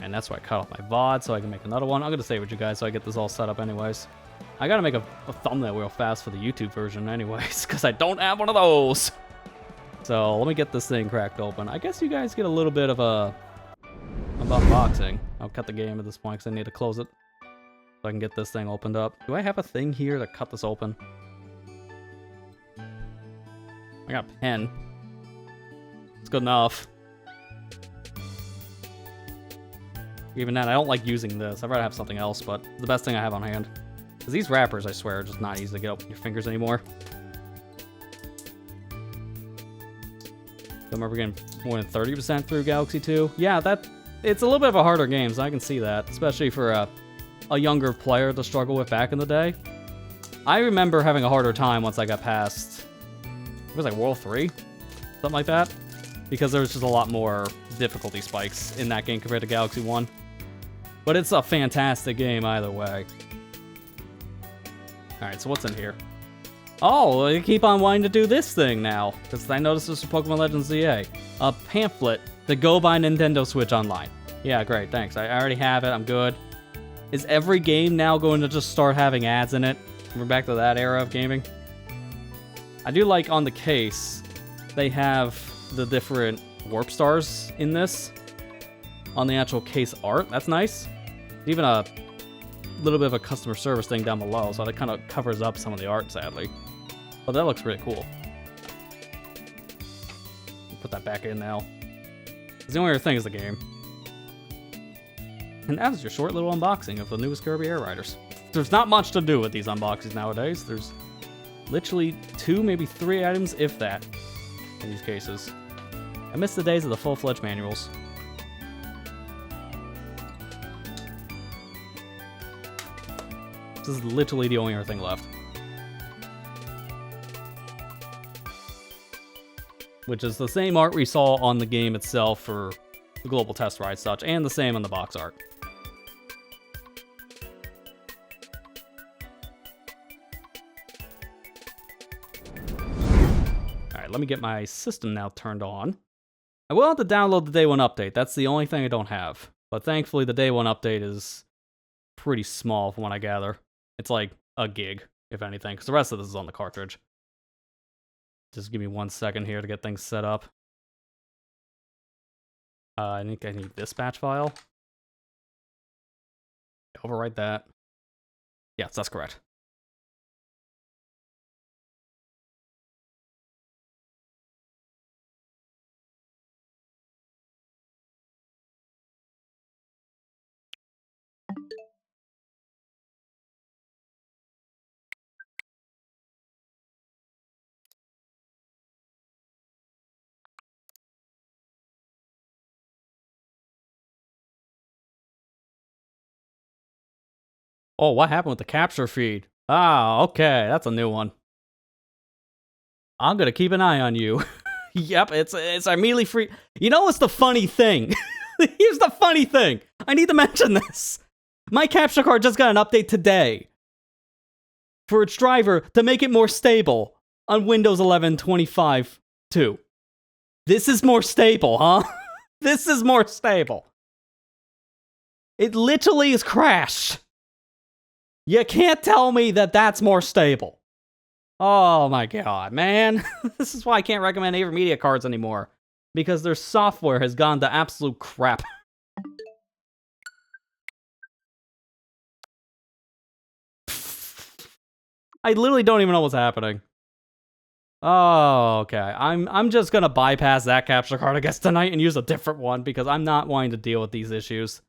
And that's why I cut off my VOD so I can make another one. I'm going to stay with you guys so I get this all set up anyways. I got to make a thumbnail real fast for the YouTube version anyways, because I don't have one of those. So let me get this thing cracked open. I guess you guys get a little bit of a unboxing. I'll cut the game at this point because I need to close it so I can get this thing opened up. Do I have a thing here to cut this open? I got a pen. It's good enough. Even then, I don't like using this. I'd rather have something else, but it's the best thing I have on hand. Because these wrappers, I swear, are just not easy to get up with your fingers anymore. I remember getting more than 30% through Galaxy 2. Yeah, it's a little bit of a harder game, so I can see that. Especially for a younger player to struggle with back in the day. I remember having a harder time once I got past, it was like World 3? Something like that. Because there was just a lot more difficulty spikes in that game compared to Galaxy 1. But it's a fantastic game either way. Alright, so what's in here? Oh, I keep on wanting to do this thing now. Because I noticed this for Pokemon Legends ZA. A pamphlet to go buy Nintendo Switch Online. Yeah, great, thanks. I already have it, I'm good. Is every game now going to just start having ads in it? We're back to that era of gaming. I do like on the case, they have the different warp stars in this. On the actual case art, that's nice. Even a little bit of a customer service thing down below, so that kind of covers up some of the art, sadly. But that looks really cool. Put that back in now. The only other thing is the game. And that was your short little unboxing of the newest Kirby Air Riders. There's not much to do with these unboxings nowadays. There's literally 2, maybe 3 items, if that, in these cases. I miss the days of the full-fledged manuals. This is literally the only other thing left. Which is the same art we saw on the game itself for the global test ride such, and the same on the box art. Alright, let me get my system now turned on. I will have to download the Day 1 update. That's the only thing I don't have. But thankfully, the Day 1 update is pretty small from what I gather. It's like a gig, if anything, because the rest of this is on the cartridge. Just give me 1 second here to get things set up. I think I need this batch file. Overwrite that. Yes, that's correct. Oh, what happened with the capture feed? Ah, okay, that's a new one. I'm gonna keep an eye on you. Yep, it's immediately free. You know what's the funny thing? Here's the funny thing. I need to mention this. My capture card just got an update today for its driver to make it more stable on Windows 11 25.2. This is more stable, huh? This is more stable. It literally is crashed. You can't tell me that that's more stable. Oh my god, man. This is why I can't recommend AverMedia cards anymore. Because their software has gone to absolute crap. I literally don't even know what's happening. Oh, okay. I'm just gonna bypass that capture card, I guess, tonight and use a different one because I'm not wanting to deal with these issues.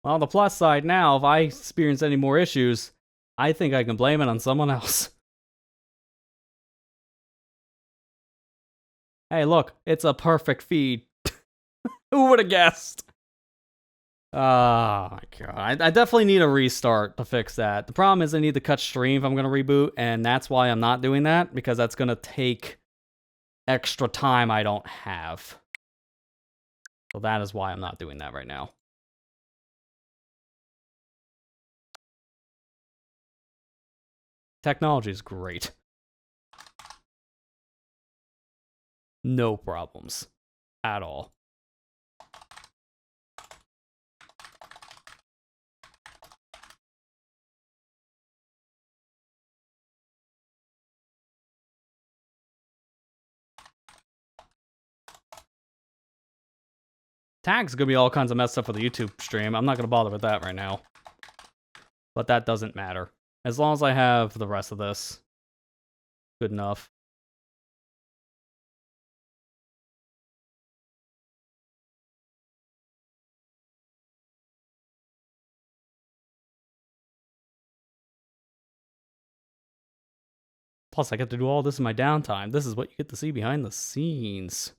On the plus side now, if I experience any more issues, I think I can blame it on someone else. Hey, look, it's a perfect feed. Who would have guessed? Oh my god. I definitely need a restart to fix that. The problem is I need to cut stream if I'm going to reboot, and that's why I'm not doing that, because that's going to take extra time I don't have. So that is why I'm not doing that right now. Technology is great. No problems at all. Tag's gonna be all kinds of messed up for the YouTube stream. I'm not gonna bother with that right now. But that doesn't matter. As long as I have the rest of this. Good enough. Plus, I get to do all this in my downtime. This is what you get to see behind the scenes.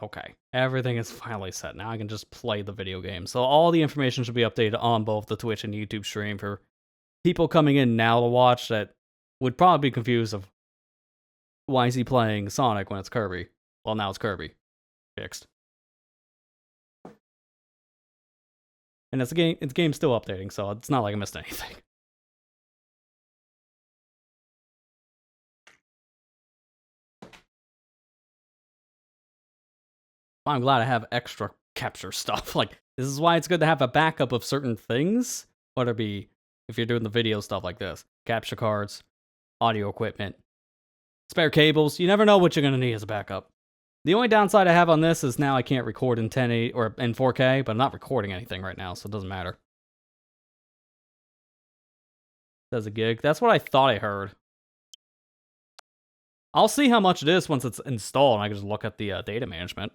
Okay, everything is finally set. Now I can just play the video game. So all the information should be updated on both the Twitch and YouTube stream for people coming in now to watch that would probably be confused of why is he playing Sonic when it's Kirby? Well, now it's Kirby. Fixed. And it's the game's still updating, so it's not like I missed anything. I'm glad I have extra capture stuff. Like, this is why it's good to have a backup of certain things. Whether it be if you're doing the video stuff like this. Capture cards, audio equipment, spare cables. You never know what you're going to need as a backup. The only downside I have on this is now I can't record in 1080 or in 4K, but I'm not recording anything right now, so it doesn't matter. Does a gig. That's what I thought I heard. I'll see how much it is once it's installed, and I can just look at the data management.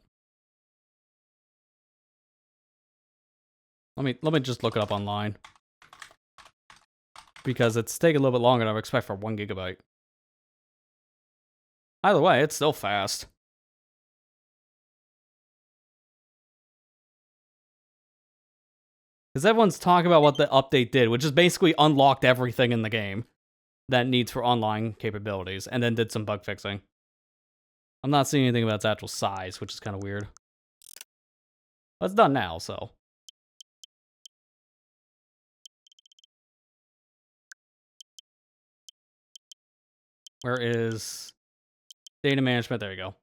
Let me just look it up online. Because it's taking a little bit longer than I would expect for 1 gigabyte. Either way, it's still fast. Because everyone's talking about what the update did, which is basically unlocked everything in the game that needs for online capabilities, and then did some bug fixing. I'm not seeing anything about its actual size, which is kind of weird. But it's done now, so. Where is data management? There you go.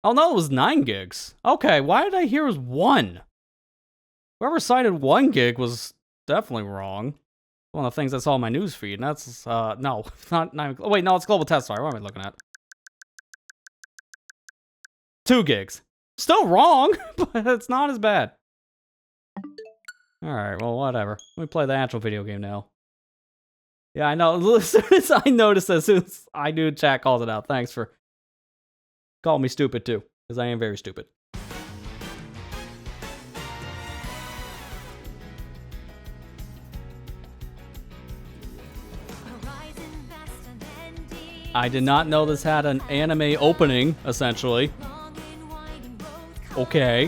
Oh no, it was 9 gigs. Okay, why did I hear it was 1? Whoever cited 1 gig was definitely wrong. One of the things I saw in my news feed, and that's, no, not 9. Oh, wait, no, it's Global Test. Sorry, what am I looking at? 2 gigs. Still wrong, but it's not as bad. Alright, well, whatever. Let me play the actual video game now. Yeah, I know. As soon as I noticed, as soon as I knew chat called it out. Thanks for calling me stupid, too. Because I am very stupid. I did not know this had an anime opening, essentially. Okay.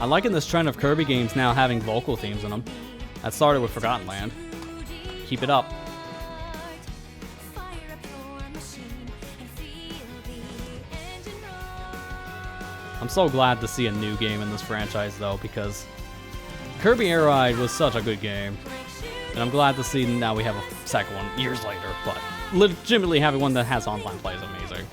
I'm liking this trend of Kirby games now having vocal themes in them. That started with Forgotten Land. Keep it up. I'm so glad to see a new game in this franchise, though, because Kirby Air Ride was such a good game. And I'm glad to see now we have a second one years later, but legitimately having one that has online play is amazing.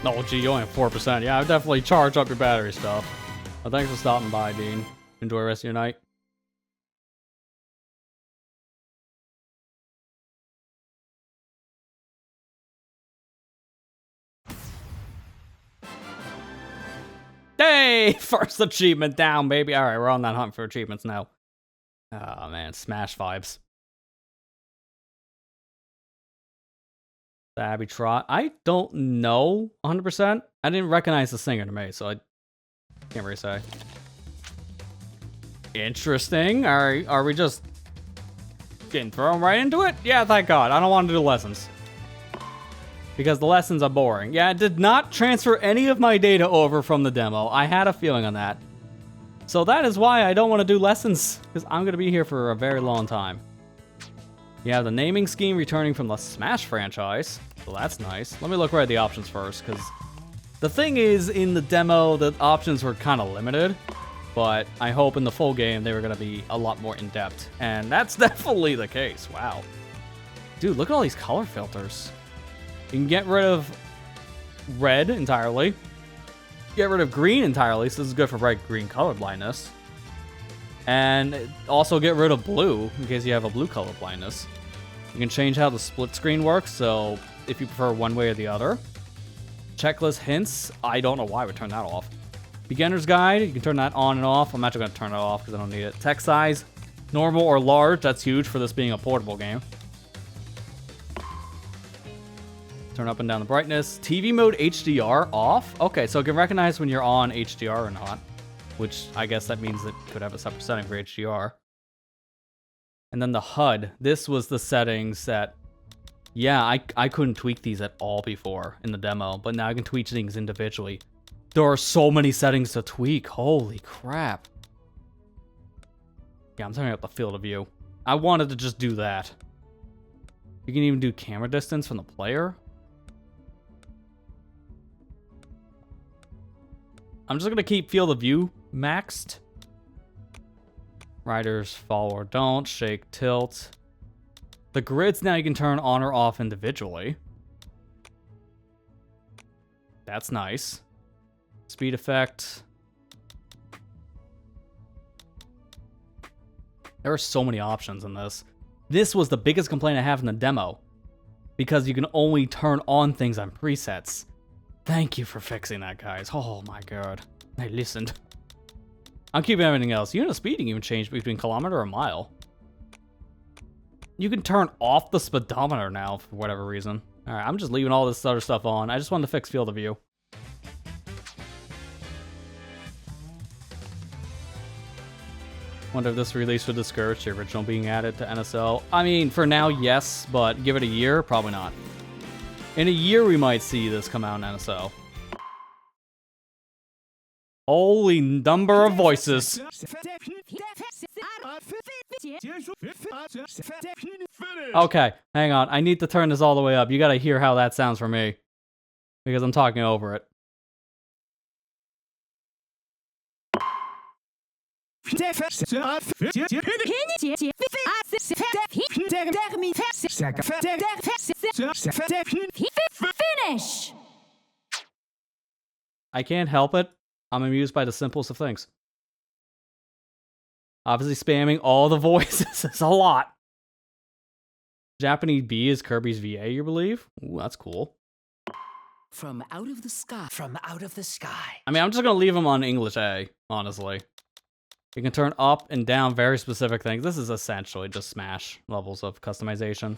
Oh, gee, you only have 4%. Yeah, I would definitely charge up your battery stuff. Well, thanks for stopping by, Dean. Enjoy the rest of your night. Hey! First achievement down, baby. Alright, we're on that hunt for achievements now. Oh, man. Smash vibes. The Abby Trot. I don't know 100%. I didn't recognize the singer to me, so I can't really say. Interesting. Are we just getting thrown right into it? Yeah, thank God. I don't want to do lessons. Because the lessons are boring. Yeah, I did not transfer any of my data over from the demo. I had a feeling on that. So that is why I don't want to do lessons, because I'm going to be here for a very long time. You have the naming scheme returning from the Smash franchise, so that's nice. Let me look right at the options first, because the thing is, in the demo, the options were kind of limited, but I hope in the full game they were going to be a lot more in-depth, and that's definitely the case. Wow. Dude, look at all these color filters. You can get rid of red entirely. Get rid of green entirely, so this is good for bright-green color blindness. And also get rid of blue, in case you have a blue color blindness. You can change how the split screen works, so if you prefer one way or the other. Checklist hints, I don't know why I would turn that off. Beginner's guide, you can turn that on and off. I'm actually going to turn it off because I don't need it. Text size, normal or large, that's huge for this being a portable game. Turn up and down the brightness. TV mode HDR off. Okay, so it can recognize when you're on HDR or not, which I guess that means it could have a separate setting for HDR. And then the HUD. This was the settings that, yeah, I couldn't tweak these at all before in the demo, but now I can tweak things individually. There are so many settings to tweak. Holy crap. Yeah, I'm turning up the field of view. I wanted to just do that. You can even do camera distance from the player. I'm just going to keep field of view maxed. Riders fall or don't. Shake, tilt. The grids now you can turn on or off individually. That's nice. Speed effect. There are so many options in this. This was the biggest complaint I have in the demo, because you can only turn on things on presets. Thank you for fixing that, guys. Oh my god. I listened. I'm keeping everything else. Unit of speeding even changed between kilometer and mile. You can turn off the speedometer now for whatever reason. Alright, I'm just leaving all this other stuff on. I just wanted to fix field of view. Wonder if this release would discourage the original being added to NSO. I mean, for now, yes, but give it a year, probably not. In a year, we might see this come out in NSO. Holy number of voices. Okay, hang on. I need to turn this all the way up. You gotta hear how that sounds for me, because I'm talking over it. Finish! I can't help it. I'm amused by the simplest of things. Obviously spamming all the voices is a lot. Japanese B is Kirby's VA, you believe? Ooh, that's cool. From out of the sky. From out of the sky. I mean, I'm just gonna leave them on English A, honestly. You can turn up and down very specific things. This is essentially just Smash levels of customization.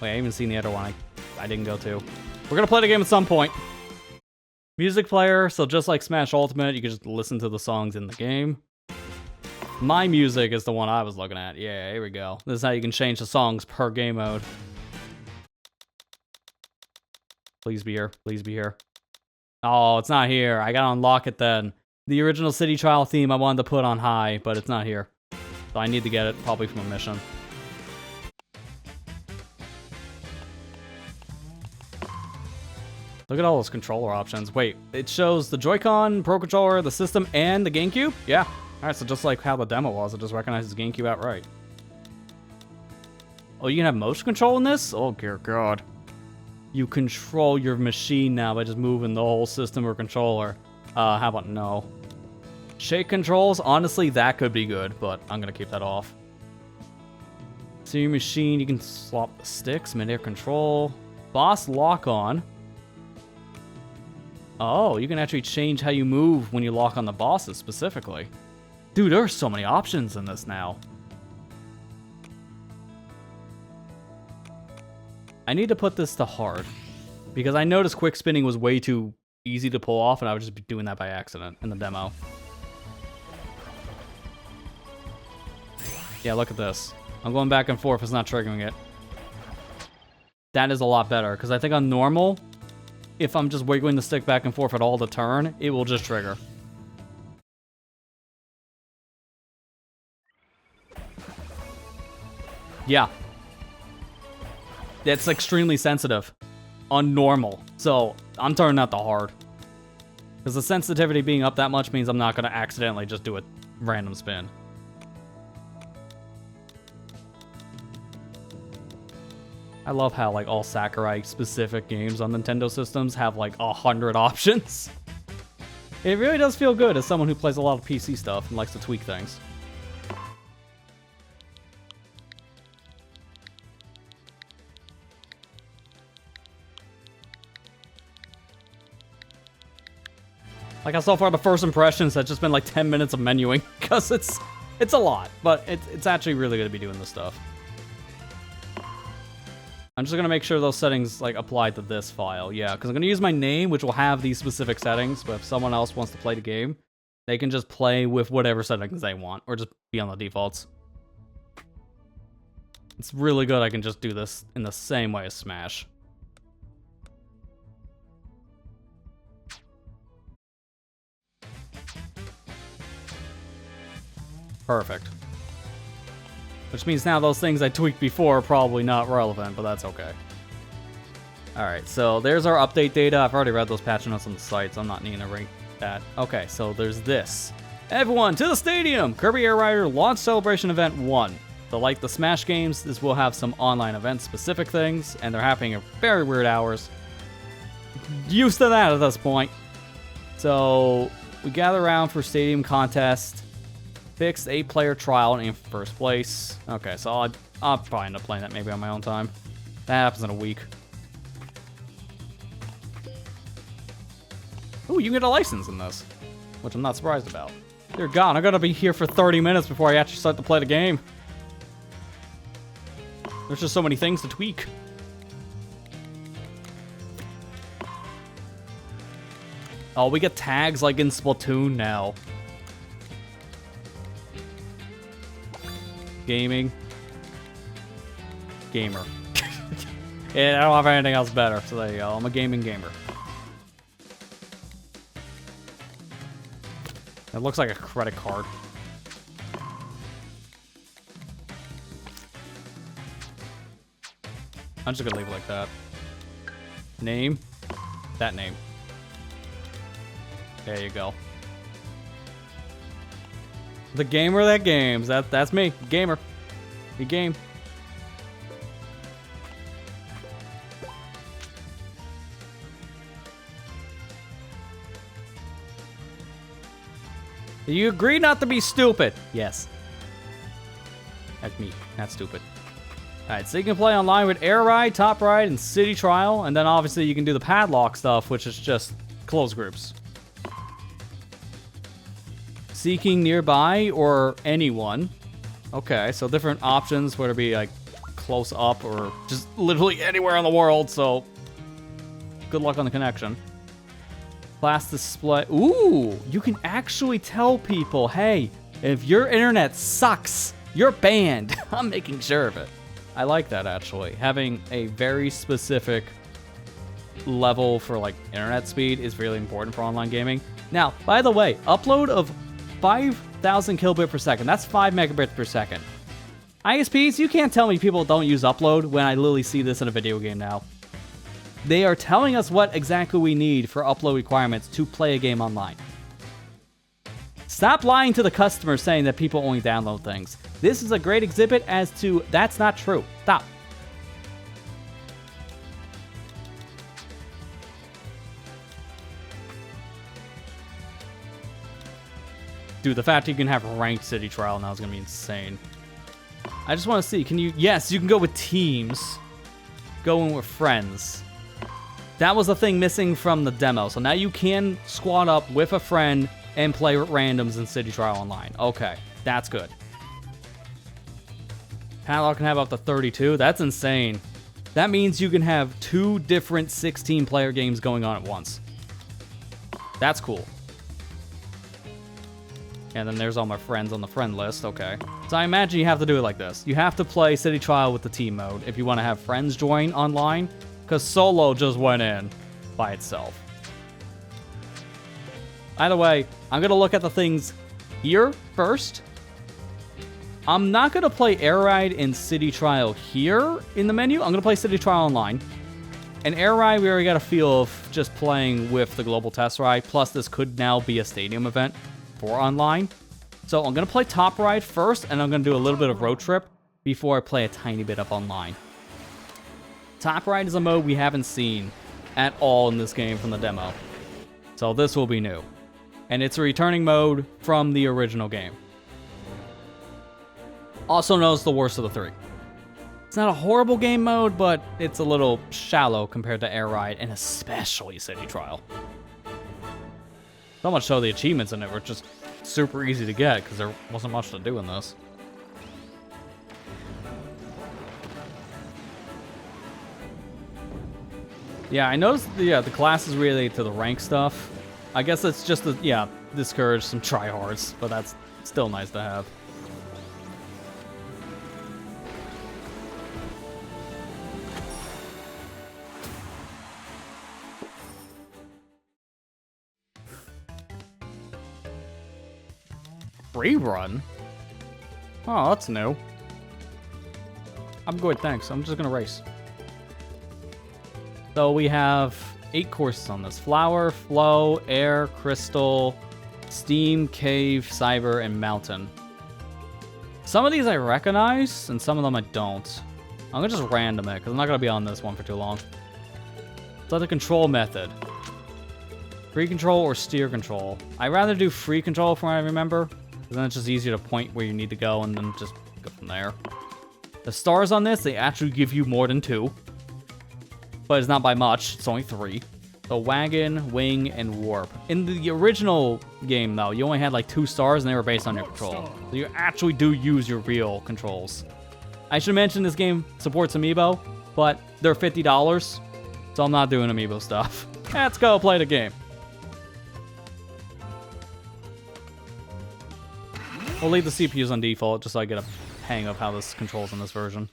Wait, I haven't seen the other one I didn't go to. We're gonna play the game at some point. Music player, so just like Smash Ultimate, you can just listen to the songs in the game. My music is the one I was looking at. Yeah, here we go. This is how you can change the songs per game mode. Please be here. Please be here. Oh, it's not here. I gotta unlock it then. The original City Trial theme I wanted to put on high, but it's not here. So I need to get it, probably from a mission. Look at all those controller options. Wait, it shows the Joy-Con, Pro Controller, the system, and the GameCube? Yeah. Alright, so just like how the demo was, it just recognizes GameCube outright. Oh, you can have motion control in this? Oh, dear God. You control your machine now by just moving the whole system or controller. How about no? Shake controls, honestly, that could be good, but I'm gonna keep that off. So your machine, you can swap the sticks, mid-air control. Boss lock on. Oh, you can actually change how you move when you lock on the bosses specifically. Dude, there are so many options in this now. I need to put this to hard, because I noticed quick spinning was way too easy to pull off, and I would just be doing that by accident in the demo. Yeah, look at this. I'm going back and forth, it's not triggering it. That is a lot better, because I think on normal, if I'm just wiggling the stick back and forth at all the turn, it will just trigger. Yeah. It's extremely sensitive on normal, so I'm turning that to hard. Because the sensitivity being up that much means I'm not going to accidentally just do a random spin. I love how like all Sakurai specific games on Nintendo systems have like 100 options. It really does feel good as someone who plays a lot of PC stuff and likes to tweak things. Like, so far, the first impressions have just been like 10 minutes of menuing, because it's a lot, but it's actually really good to be doing this stuff. I'm just gonna make sure those settings like apply to this file, yeah, because I'm gonna use my name, which will have these specific settings, but if someone else wants to play the game, they can just play with whatever settings they want, or just be on the defaults. It's really good I can just do this in the same way as Smash. Perfect. Which means now those things I tweaked before are probably not relevant, but that's okay. Alright, so there's our update data. I've already read those patch notes on the site, so I'm not needing to rank that. Okay, so there's this. Everyone, to the stadium! Kirby Air Rider Launch Celebration Event 1. So like the Smash games, this will have some online event-specific things, and they're happening at very weird hours. Used to that at this point. So, we gather around for stadium contest. Fixed 8-player trial and aim for first place. Okay, so I'll probably end up playing that maybe on my own time. That happens in a week. Ooh, you can get a license in this, which I'm not surprised about. Dear God, I'm gonna be here for 30 minutes before I actually start to play the game. There's just so many things to tweak. Oh, we get tags like in Splatoon now. Gaming. Gamer. Yeah, I don't have anything else better, so there you go. I'm a gaming gamer. It looks like a credit card. I'm just gonna leave it like that. Name. That name. There you go. The gamer that games. That's me. Gamer. We game. You agree not to be stupid? Yes. That's me. Not stupid. Alright, so you can play online with Air Ride, Top Ride, and City Trial. And then obviously you can do the padlock stuff, which is just closed groups. Seeking nearby or anyone. Okay, so different options, whether it be like close up or just literally anywhere in the world, so good luck on the connection. Class display. Ooh, you can actually tell people, hey, if your internet sucks, you're banned. I'm making sure of it. I like that, actually. Having a very specific level for like internet speed is really important for online gaming. Now, by the way, upload of 5,000 kilobit per second. That's 5 megabits per second. ISPs, you can't tell me people don't use upload when I literally see this in a video game now. They are telling us what exactly we need for upload requirements to play a game online. Stop lying to the customer saying that people only download things. This is a great exhibit as to that's not true. Stop. Dude, the fact you can have ranked city trial now is gonna be insane. I just want to see, can you... Yes, you can go with teams. Go in with friends. That was the thing missing from the demo. So now you can squad up with a friend and play with randoms in city trial online. Okay, that's good. Padlock can have up to 32. That's insane. That means you can have 2 different 16-player games going on at once. That's cool. And then there's all my friends on the friend list. Okay. So I imagine you have to do it like this. You have to play City Trial with the team mode if you want to have friends join online, because solo just went in by itself. Either way, I'm going to look at the things here first. I'm not going to play Air Ride and City Trial here in the menu. I'm going to play City Trial online. And Air Ride, we already got a feel of just playing with the global test ride. Plus, this could now be a stadium event for online. So I'm going to play Top Ride first, and I'm going to do a little bit of road trip before I play a tiny bit of online. Top Ride is a mode we haven't seen at all in this game from the demo. So this will be new. And it's a returning mode from the original game. Also known as the worst of the 3. It's not a horrible game mode, but it's a little shallow compared to Air Ride, and especially City Trial. So much so the achievements in it were just super easy to get, because there wasn't much to do in this. Yeah, I noticed the classes relate to the rank stuff. I guess it's just to, discourage some tryhards, but that's still nice to have. Free run? Oh, that's new. I'm good, thanks. I'm just gonna race. So we have 8 courses on this. Flower, Flow, Air, Crystal, Steam, Cave, Cyber, and Mountain. Some of these I recognize, and some of them I don't. I'm gonna just random it, because I'm not gonna be on this one for too long. So the control method. Free control or steer control. I'd rather do free control from what I remember, because then it's just easier to point where you need to go and then just go from there. The stars on this, they actually give you more than 2. But it's not by much, it's only 3. So wagon, wing, and warp. In the original game, though, you only had like 2 stars and they were based on your control. So you actually do use your real controls. I should mention this game supports Amiibo, but they're $50, so I'm not doing Amiibo stuff. Let's go play the game. We'll leave the CPUs on default just so I get a hang of how this controls in this version.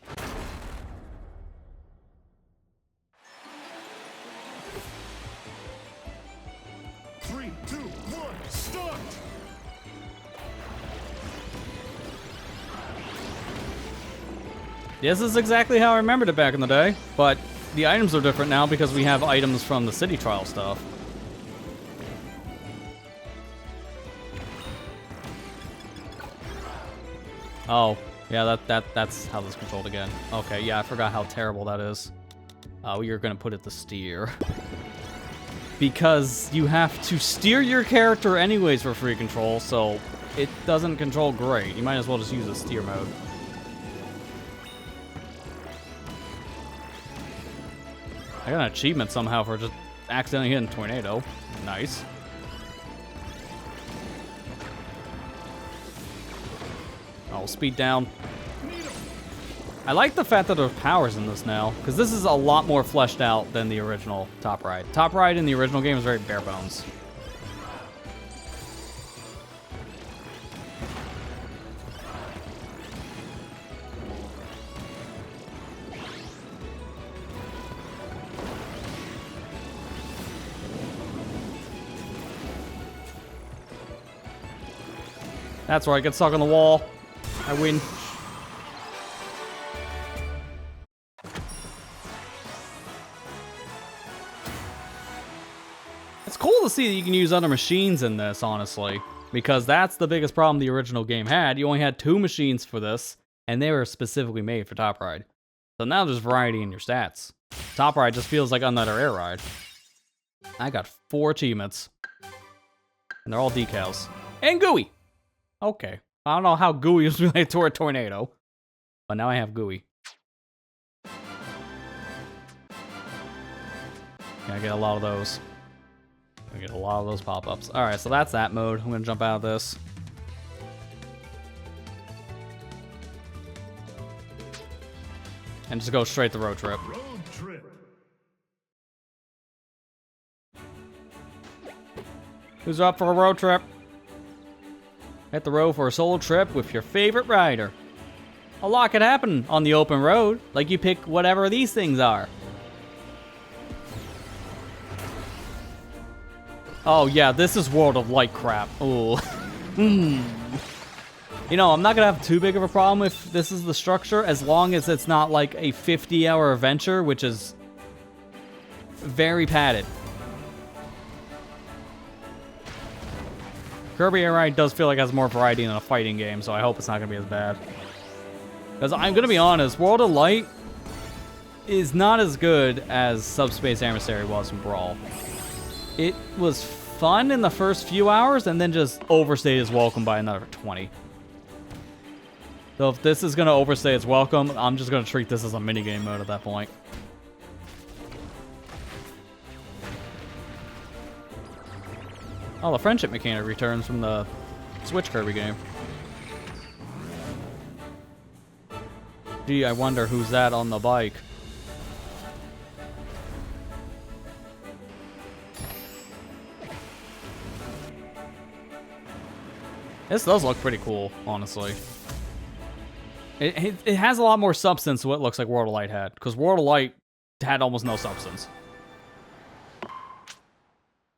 This is exactly how I remembered it back in the day, but the items are different now because we have items from the City Trial stuff. Oh, yeah, that's how this is controlled again. Okay, yeah, I forgot how terrible that is. You're gonna put it to steer. Because you have to steer your character anyways for free control, so it doesn't control great. You might as well just use a steer mode. I got an achievement somehow for just accidentally hitting a tornado. Nice. Oh, speed down. I like the fact that there's powers in this now, because this is a lot more fleshed out than the original Top Ride. Top Ride in the original game was very bare bones. That's where I get stuck on the wall. I win. It's cool to see that you can use other machines in this, honestly. Because that's the biggest problem the original game had. You only had 2 machines for this, and they were specifically made for Top Ride. So now there's variety in your stats. Top Ride just feels like another Air Ride. I got 4 achievements. And they're all decals. And gooey! Okay. I don't know how gooey is related to a tornado. But now I have gooey. Yeah, I get a lot of those. I get a lot of those pop-ups. Alright, so that's that mode. I'm gonna jump out of this. And just go straight to road trip. Road trip. Who's up for a road trip? Hit the road for a solo trip with your favorite rider. A lot could happen on the open road, like you pick whatever these things are. Oh yeah, this is World of Light crap. Ooh. You know, I'm not gonna have too big of a problem if this is the structure, as long as it's not like a 50-hour adventure, which is very padded. Kirby Air Ride does feel like it has more variety in a fighting game, so I hope it's not gonna be as bad. Because I'm gonna be honest, World of Light is not as good as Subspace Emissary was in Brawl. It was fun in the first few hours, and then just overstayed its welcome by another 20. So if this is going to overstay its welcome, I'm just going to treat this as a minigame mode at that point. Oh, the friendship mechanic returns from the Switch Kirby game. Gee, I wonder who's that on the bike. This does look pretty cool, honestly. It has a lot more substance to what it looks like World of Light had, because World of Light had almost no substance.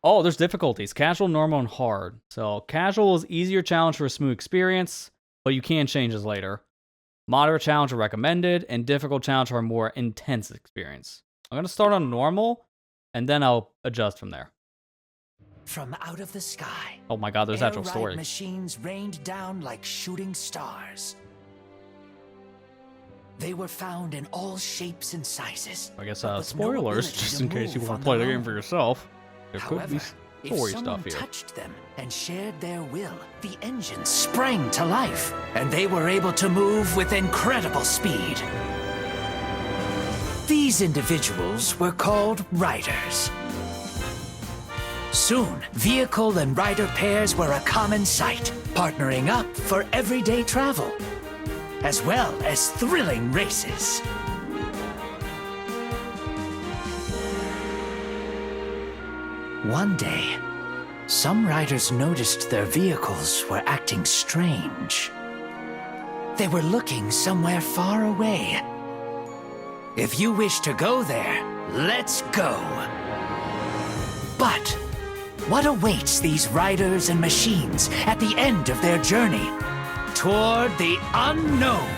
Oh, there's difficulties. Casual, normal, and hard. So, casual is easier challenge for a smooth experience, but you can change this later. Moderate challenge are recommended, and difficult challenge are a more intense experience. I'm going to start on normal, and then I'll adjust from there. From out of the sky. Oh my god, there's actual story. Machines rained down like shooting stars. They were found in all shapes and sizes. I guess spoilers, just in case you want to play the game for yourself. There could be story stuff here. If someone touched them and shared their will, the engines sprang to life, and they were able to move with incredible speed. These individuals were called riders. Soon, vehicle and rider pairs were a common sight, partnering up for everyday travel, as well as thrilling races. One day, some riders noticed their vehicles were acting strange. They were looking somewhere far away. If you wish to go there, let's go. But what awaits these riders and machines at the end of their journey toward the unknown?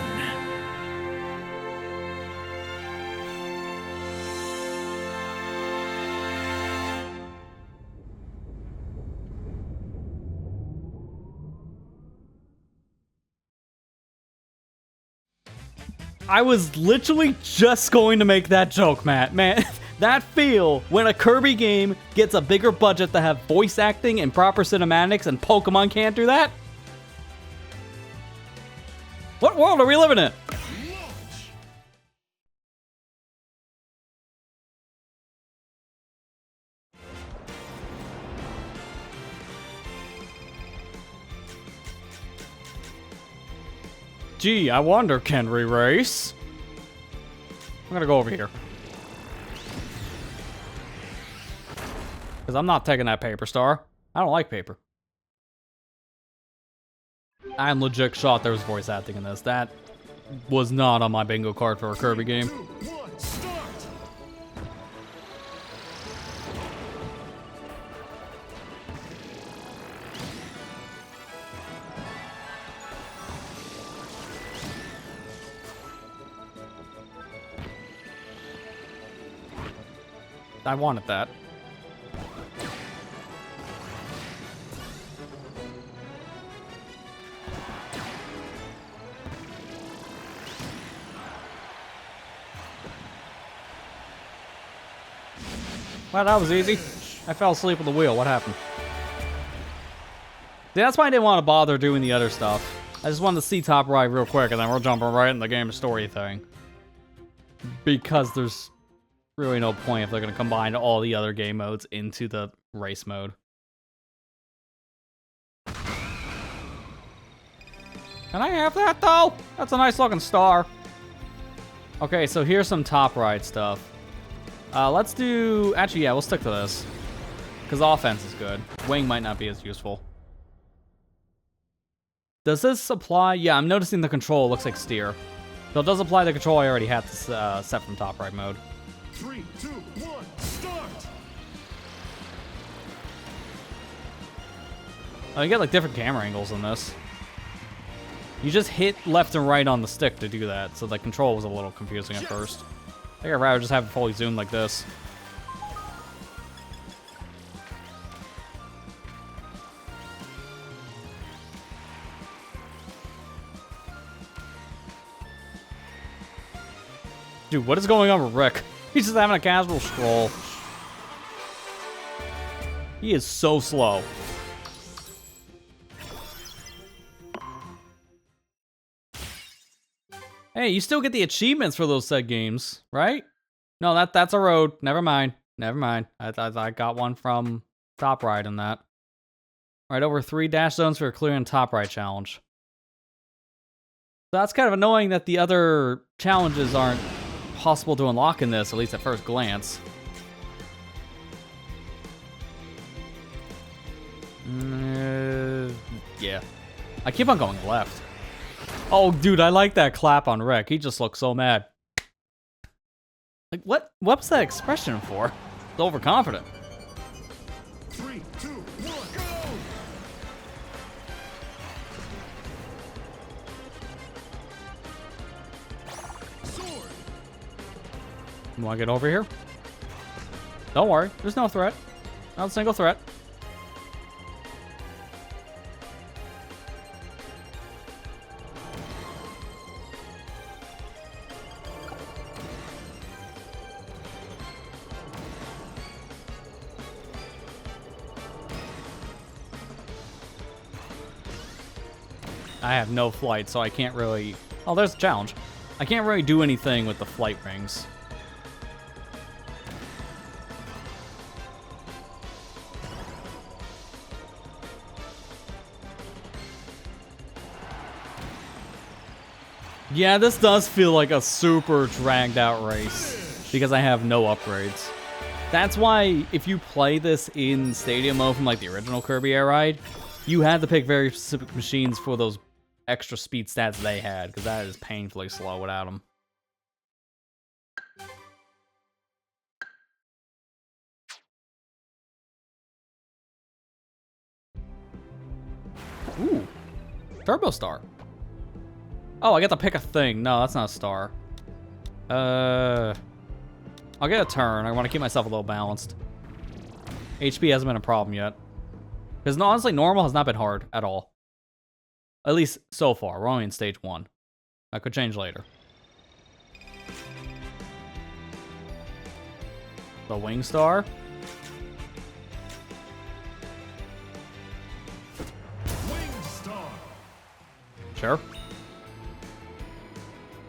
I was literally just going to make that joke, Matt. Man, that feel when a Kirby game gets a bigger budget to have voice acting and proper cinematics and Pokemon can't do that? What world are we living in? Gee, I wonder, can we race? I'm gonna go over here. Because I'm not taking that paper star. I don't like paper. I'm legit shocked there was voice acting in this. That was not on my bingo card for a Kirby game. 2, 1, start! I wanted that. Well, that was easy. I fell asleep at the wheel. What happened? That's why I didn't want to bother doing the other stuff. I just wanted to see Top Ride real quick, and then we're jumping right in the game story thing. Because there's really no point if they're going to combine all the other game modes into the race mode. Can I have that, though? That's a nice looking star. Okay, so here's some Top Ride stuff. Let's do... Actually, yeah, we'll stick to this. Because offense is good. Wing might not be as useful. Does this apply? Yeah, I'm noticing the control looks like steer. So it does apply the control I already had to set from Top Ride mode. 3, 2, 1, start! Oh, you get like different camera angles in this. You just hit left and right on the stick to do that, so the control was a little confusing at first. I think I'd rather just have it fully zoomed like this. Dude, what is going on with Rick? He's just having a casual stroll. He is so slow. Hey, you still get the achievements for those said games, right? No, that's a road. Never mind. Never mind. I got one from Top Ride in that. Right, over 3 dash zones for clearing Top Ride challenge. So that's kind of annoying that the other challenges aren't possible to unlock in this, at least at first glance. Yeah. I keep on going left. Oh, dude, I like that clap on Rick. He just looks so mad. Like, what was that expression for? It's overconfident. 3, 2, 1, go! Sword! You want to get over here? Don't worry. There's no threat. Not a single threat. I have no flight, so I can't really... Oh, there's a challenge. I can't really do anything with the flight rings. Yeah, this does feel like a super dragged out race because I have no upgrades. That's why if you play this in stadium mode from like the original Kirby Air Ride, you had to pick very specific machines for those extra speed stats they had, because that is painfully slow without them. Ooh, Turbo Star. Oh, I get to pick a thing. No, that's not a star. I'll get a turn. I want to keep myself a little balanced. HP hasn't been a problem yet. Because honestly, normal has not been hard at all. At least so far. We're only in stage 1. That could change later. The Wing Star. Wing Star! Sure.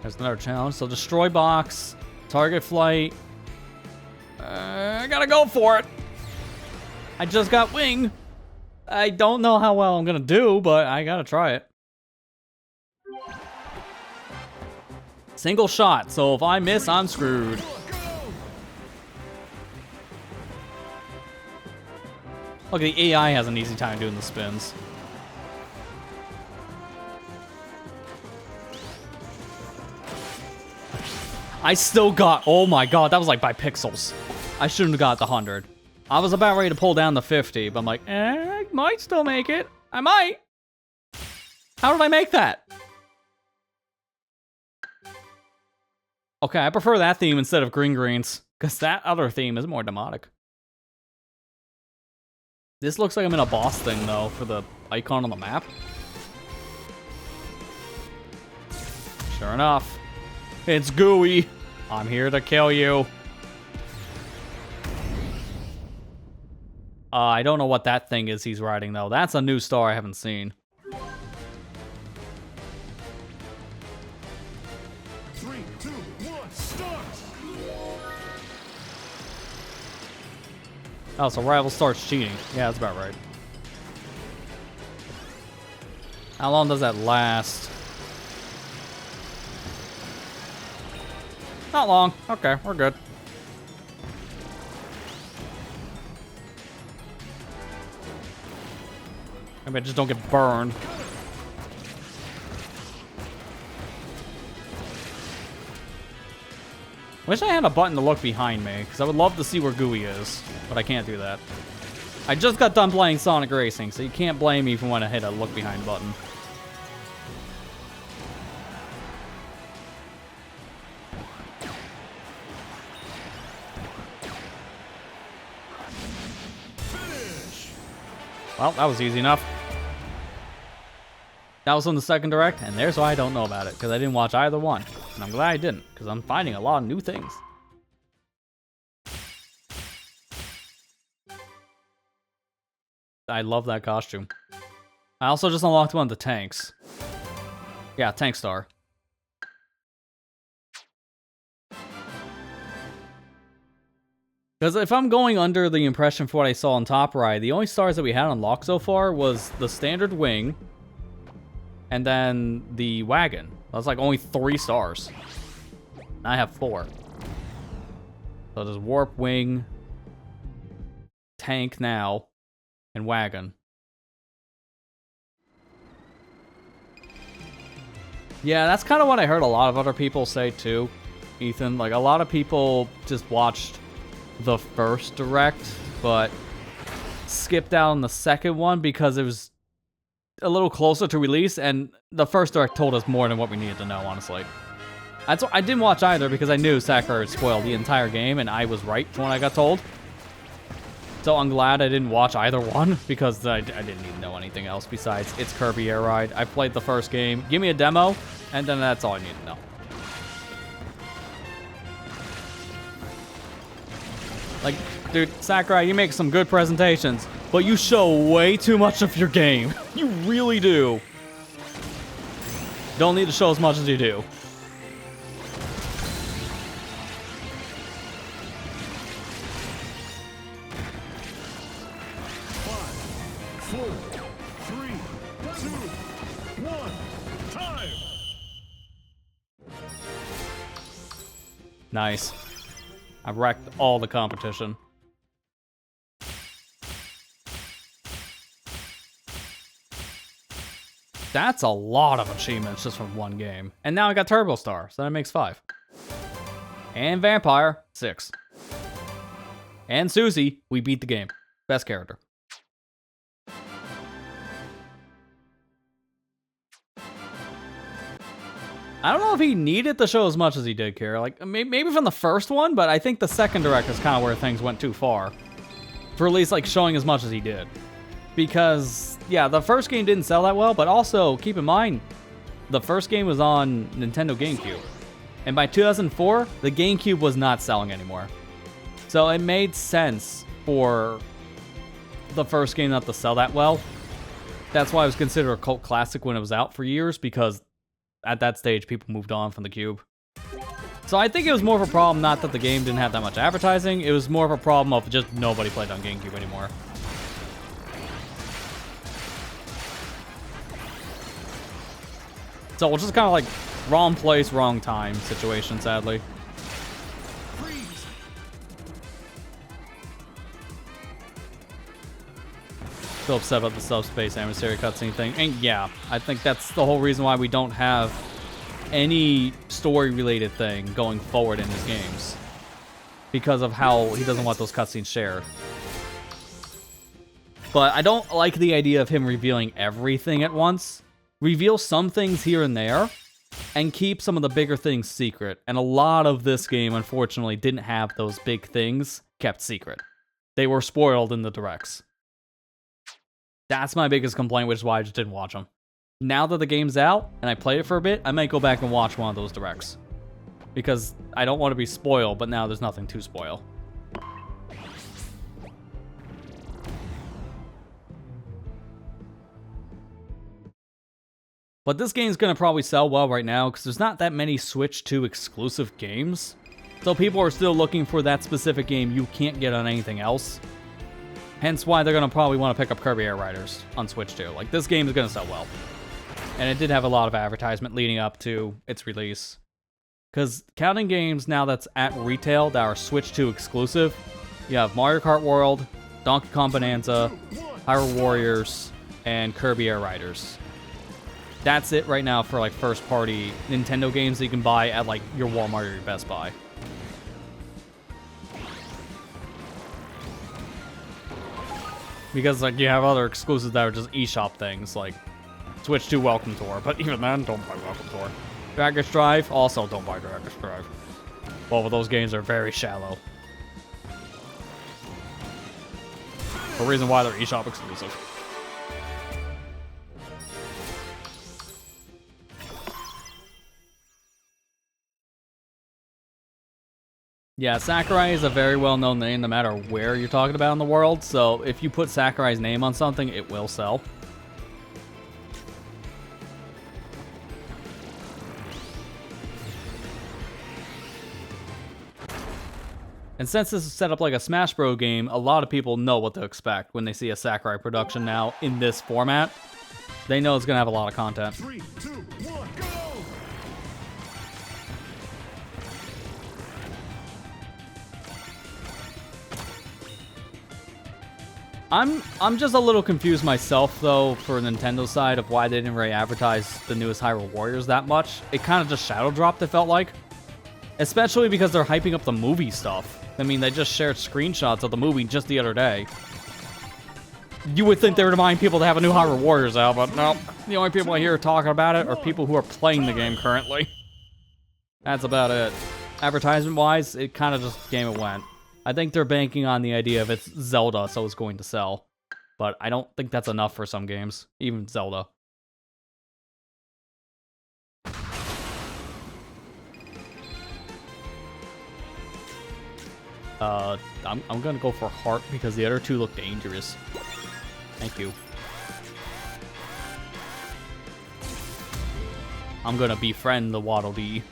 There's another challenge. So destroy box. Target flight. I gotta go for it. I just got wing. I don't know how well I'm gonna do, but I gotta try it. Single shot, so if I miss, I'm screwed. Look, the AI has an easy time doing the spins. I still got, oh my god, that was like by pixels. I shouldn't have got the 100. I was about ready to pull down the 50, but I'm like, I might still make it. I might. How did I make that? Okay, I prefer that theme instead of green greens, because that other theme is more demonic. This looks like I'm in a boss thing, though, for the icon on the map. Sure enough. It's Gooey. I'm here to kill you. I don't know what that thing is he's riding, though. That's a new star I haven't seen. 3, 2, 1, start! Oh, so rival starts cheating. Yeah, that's about right. How long does that last? Not long. Okay, we're good. Maybe I just don't get burned. Wish I had a button to look behind me, because I would love to see where Gooey is, but I can't do that. I just got done playing Sonic Racing, so you can't blame me for when I hit a look behind button. Well, that was easy enough. That was on the second direct, and there's why I don't know about it, because I didn't watch either one. And I'm glad I didn't, because I'm finding a lot of new things. I love that costume. I also just unlocked one of the tanks. Yeah, Tank Star. Because if I'm going under the impression for what I saw on Top Ride, the only stars that we had unlocked so far was the standard wing, and then the wagon. That's like only 3 stars. I have 4. So there's warp, wing, tank now, and wagon. Yeah, that's kind of what I heard a lot of other people say too, Ethan. Like, a lot of people just watched the first direct, but skipped out on the second one because it was a little closer to release, and the first direct told us more than what we needed to know, honestly. I didn't watch either because I knew Sakurai had spoiled the entire game, and I was right when I got told. So I'm glad I didn't watch either one, because I didn't need to know anything else besides it's Kirby Air Ride. I played the first game, give me a demo, and then that's all I need to know. Like, dude, Sakurai, you make some good presentations, but you show way too much of your game. You really do. Don't need to show as much as you do. 5, 4, 3, 2, 1, time! Nice. I've wrecked all the competition. That's a lot of achievements just from one game. And now I got Turbo Star, so that makes 5. And Vampire, 6. And Susie, we beat the game. Best character. I don't know if he needed to show as much as he did, Kira. Like, maybe from the first one, but I think the second direct is kind of where things went too far. For at least, like, showing as much as he did. Because, yeah, the first game didn't sell that well, but also, keep in mind, the first game was on Nintendo GameCube. And by 2004, the GameCube was not selling anymore. So it made sense for the first game not to sell that well. That's why it was considered a cult classic when it was out for years, because at that stage, people moved on from the Cube. So I think it was more of a problem, not that the game didn't have that much advertising, it was more of a problem of just nobody played on GameCube anymore. So we're just kind of like wrong place, wrong time situation, sadly. Freeze! Still upset about the subspace emissary cutscene thing. And yeah, I think that's the whole reason why we don't have any story-related thing going forward in his games. Because of how he doesn't want those cutscenes shared. But I don't like the idea of him revealing everything at once. Reveal some things here and there, and keep some of the bigger things secret. And a lot of this game, unfortunately, didn't have those big things kept secret. They were spoiled in the directs. That's my biggest complaint, which is why I just didn't watch them. Now that the game's out, and I played it for a bit, I might go back and watch one of those directs. Because I don't want to be spoiled, but now there's nothing to spoil. But this game's gonna probably sell well right now because there's not that many Switch 2 exclusive games. So people are still looking for that specific game you can't get on anything else. Hence why they're gonna probably want to pick up Kirby Air Riders on Switch 2. Like, this game is gonna sell well. And it did have a lot of advertisement leading up to its release. Because counting games now that's at retail that are Switch 2 exclusive, you have Mario Kart World, Donkey Kong Bonanza, Hyrule Warriors, and Kirby Air Riders. That's it right now for like first party Nintendo games that you can buy at like your Walmart or your Best Buy. Because like you have other exclusives that are just eShop things like Switch 2 Welcome Tour, but even then, don't buy Welcome Tour. Dragon's Drive, also don't buy Dragon's Drive. Both of those games are very shallow. For a reason why they're eShop exclusive. Yeah, Sakurai is a very well-known name no matter where you're talking about in the world, so if you put Sakurai's name on something, it will sell. And since this is set up like a Smash Bros. Game, a lot of people know what to expect when they see a Sakurai production now in this format. They know it's going to have a lot of content. 3, 2, 1, go! I'm just a little confused myself, though, for Nintendo's side of why they didn't really advertise the newest Hyrule Warriors that much. It kind of just shadow dropped, it felt like. Especially because they're hyping up the movie stuff. I mean, they just shared screenshots of the movie just the other day. You would think they would remind people to have a new Hyrule Warriors out, but no. The only people I hear talking about it are people who are playing the game currently. That's about it. Advertisement-wise, it kind of just came and went. I think they're banking on the idea of it's Zelda, so it's going to sell. But I don't think that's enough for some games, even Zelda. I'm gonna go for Heart because the other two look dangerous. Thank you. I'm gonna befriend the Waddle Dee.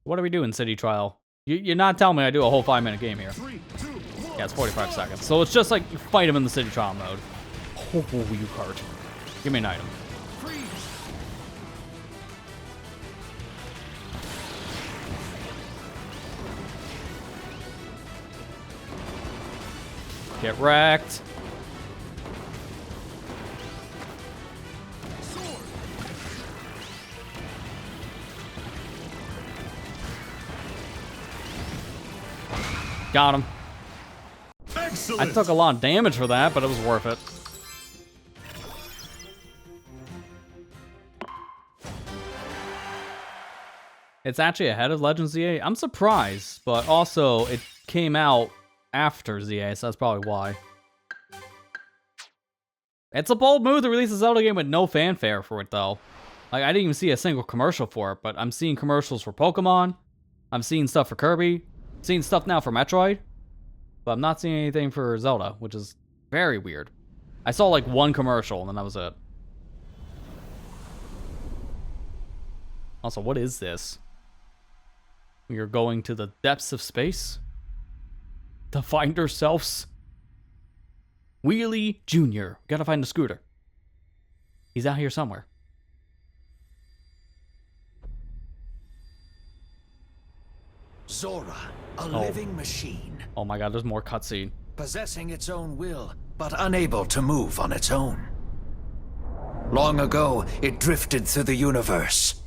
What are we doing, City Trial? You're not telling me I do a whole 5-minute game here. 3, 2, 1. Yeah, it's 45 seconds. So it's just like you fight him in the City Trial mode. Oh, you cart. Give me an item. Freeze. Get wrecked. Sword. Got him. Excellent. I took a lot of damage for that, but it was worth it. It's actually ahead of Legend ZA. I'm surprised, but also it came out after ZA, so that's probably why. It's a bold move to release a Zelda game with no fanfare for it, though. Like, I didn't even see a single commercial for it, but I'm seeing commercials for Pokemon. I'm seeing stuff for Kirby. Seeing stuff now for Metroid. But I'm not seeing anything for Zelda, which is very weird. I saw like one commercial, and then that was it. Also, what is this? We are going to the depths of space to find ourselves. Wheelie Jr. Gotta find the scooter. He's out here somewhere. Zora, a living machine, Oh my god, there's more cutscene. possessing its own will, but unable to move on its own. Long ago, it drifted through the universe,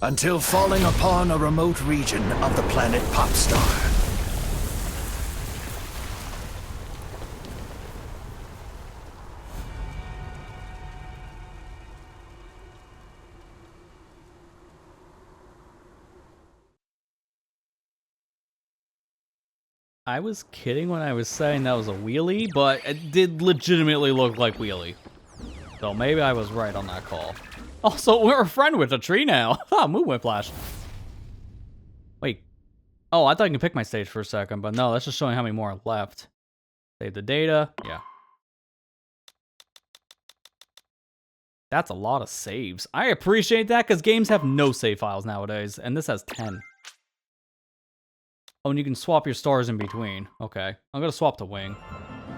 until falling upon a remote region of the planet Popstar. I was kidding when I was saying that was a wheelie, but it did legitimately look like wheelie. So maybe I was right on that call. Also, we're a friend with a tree now. Ah, Moon Whiplash. Wait, Oh, I thought I could pick my stage for a second, but no, that's just showing how many more are left. Save the data. Yeah. That's a lot of saves. I appreciate that, because games have no save files nowadays, and this has 10. Oh, and you can swap your stars in between. Okay. I'm going to swap to Wing.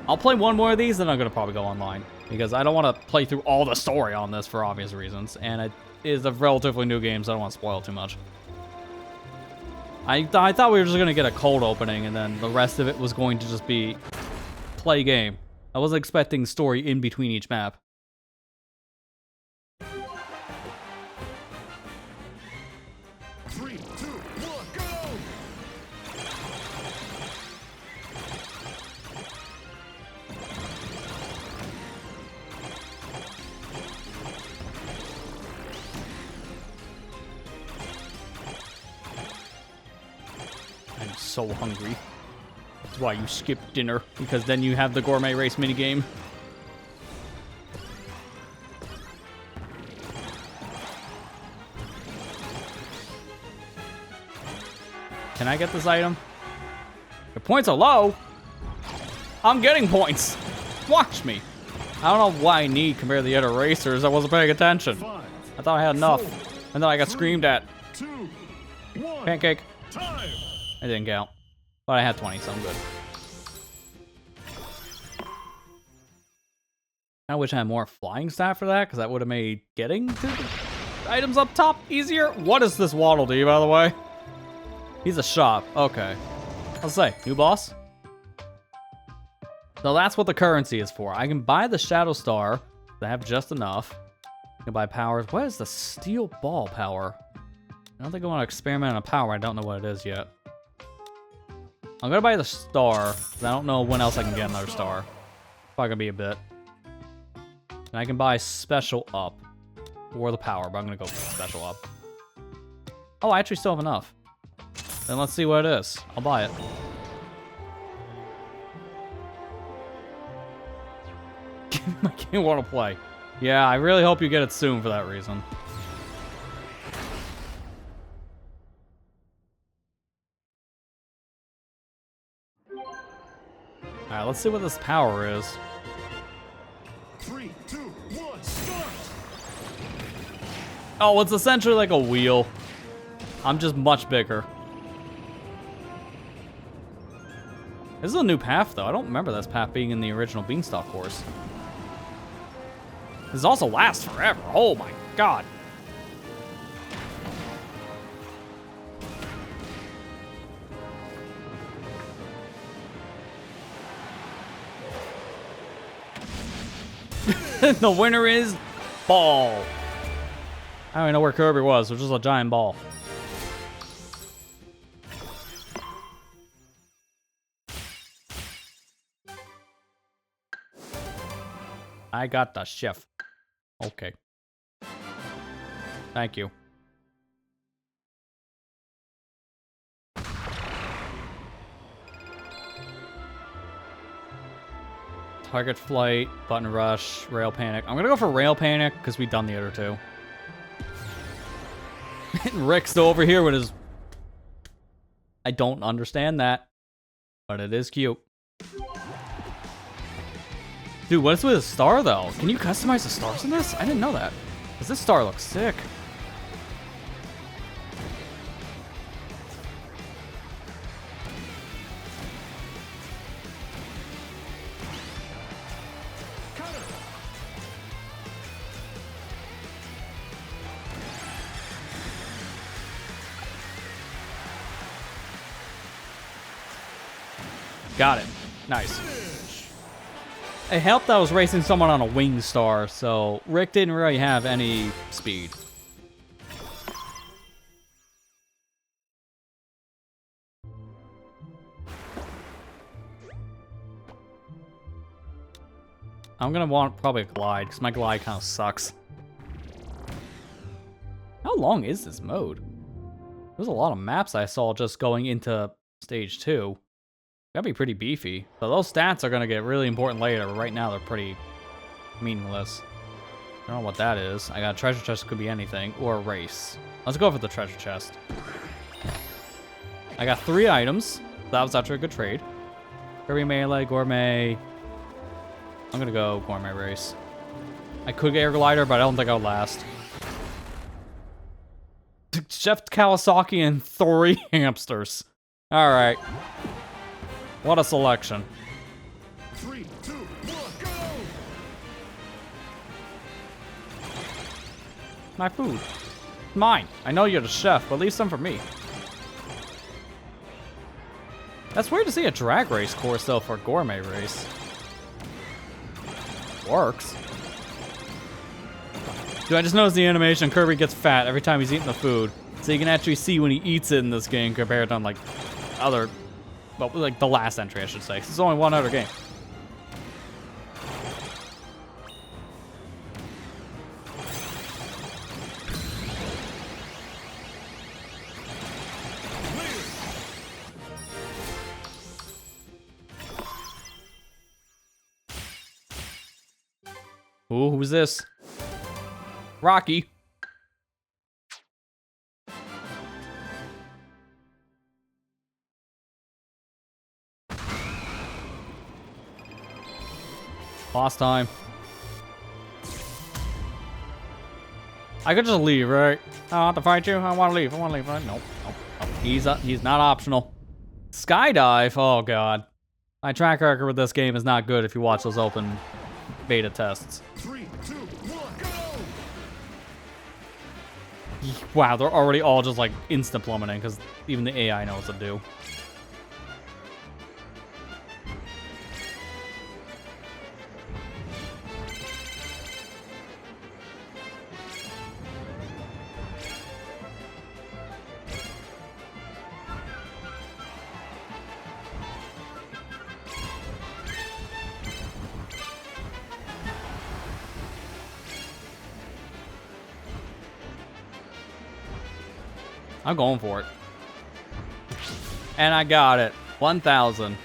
I'll play one more of these, then I'm going to probably go online, because I don't want to play through all the story on this for obvious reasons, and it is a relatively new game, so I don't want to spoil too much. I thought we were just going to get a cold opening, and then the rest of it was going to just be play game. I wasn't expecting story in between each map. Three, two, one, go! I'm so hungry. That's why you skip dinner, because then you have the gourmet race minigame. Can I get this item? Your points are low. I'm getting points. Watch me. I don't know what I need compared to the other racers. I wasn't paying attention. 5, I thought I had enough. 4, And then I got screamed at. 2, 1. Pancake. Time. It didn't count. But I had 20, so I'm good. I wish I had more flying stat for that, because that would have made getting to the items up top easier. What is this Waddle Dee, by the way? He's a shop. Okay. I'll say, new boss? So that's what the currency is for. I can buy the Shadow Star. I have just enough. I can buy powers. What is the Steel Ball power? I don't think I want to experiment on a power. I don't know what it is yet. I'm going to buy the star, because I don't know when else I can get another star. Probably going to be a bit. And I can buy special up. Or the power, but I'm going to go for special up. Oh, I actually still have enough. Then let's see what it is. I'll buy it. I can't want to play. Yeah, I really hope you get it soon for that reason. Alright, let's see what this power is. 3, 2, 1, start! Oh, it's essentially like a wheel. I'm just much bigger. This is a new path, though. I don't remember this path being in the original Beanstalk course. This also lasts forever. Oh my god. The winner is Ball. I don't even know where Kirby was, which is a giant ball. I got the chef. Okay. Thank you. Target Flight, Button Rush, Rail Panic. I'm gonna go for Rail Panic because we've done the other two. Rick's still over here with his... I don't understand that, but it is cute. Dude, what is with a star, though? Can you customize the stars in this? I didn't know that. Because this star looks sick. Got it. Nice. It helped that I was racing someone on a wing star, so Rick didn't really have any speed. I'm gonna want probably a glide, because my glide kind of sucks. How long is this mode? There's a lot of maps I saw just going into stage 2. Gotta be pretty beefy. But those stats are gonna get really important later, but right now they're pretty meaningless. I don't know what that is. I got a treasure chest, could be anything, or a race. Let's go for the treasure chest. I got 3 items. That was actually a good trade. Kirby Melee, Gourmet. I'm gonna go Gourmet Race. I could get Air Glider, but I don't think I'll last. Chef Kawasaki and 3 hamsters. Alright. What a selection. 3, 2, 1, go! My food. Mine. I know you're the chef, but leave some for me. That's weird to see a drag race course, though, for a gourmet race. Works. Dude, I just noticed the animation. Kirby gets fat every time he's eating the food. So you can actually see when he eats it in this game compared to, like, other... Well, like, the last entry, I should say. 'Cause there's only one other game. Ooh, who's this? Rocky. Boss time. I could just leave, right? I don't have to fight you. I want to leave. I want to leave. Nope. Nope. Nope. He's not optional. Skydive. Oh god. My track record with this game is not good if you watch those open beta tests. 3, 2, 1, go! Wow, they're already all just like instant plummeting because even the AI knows what to do. I'm going for it. And I got it. 1,000.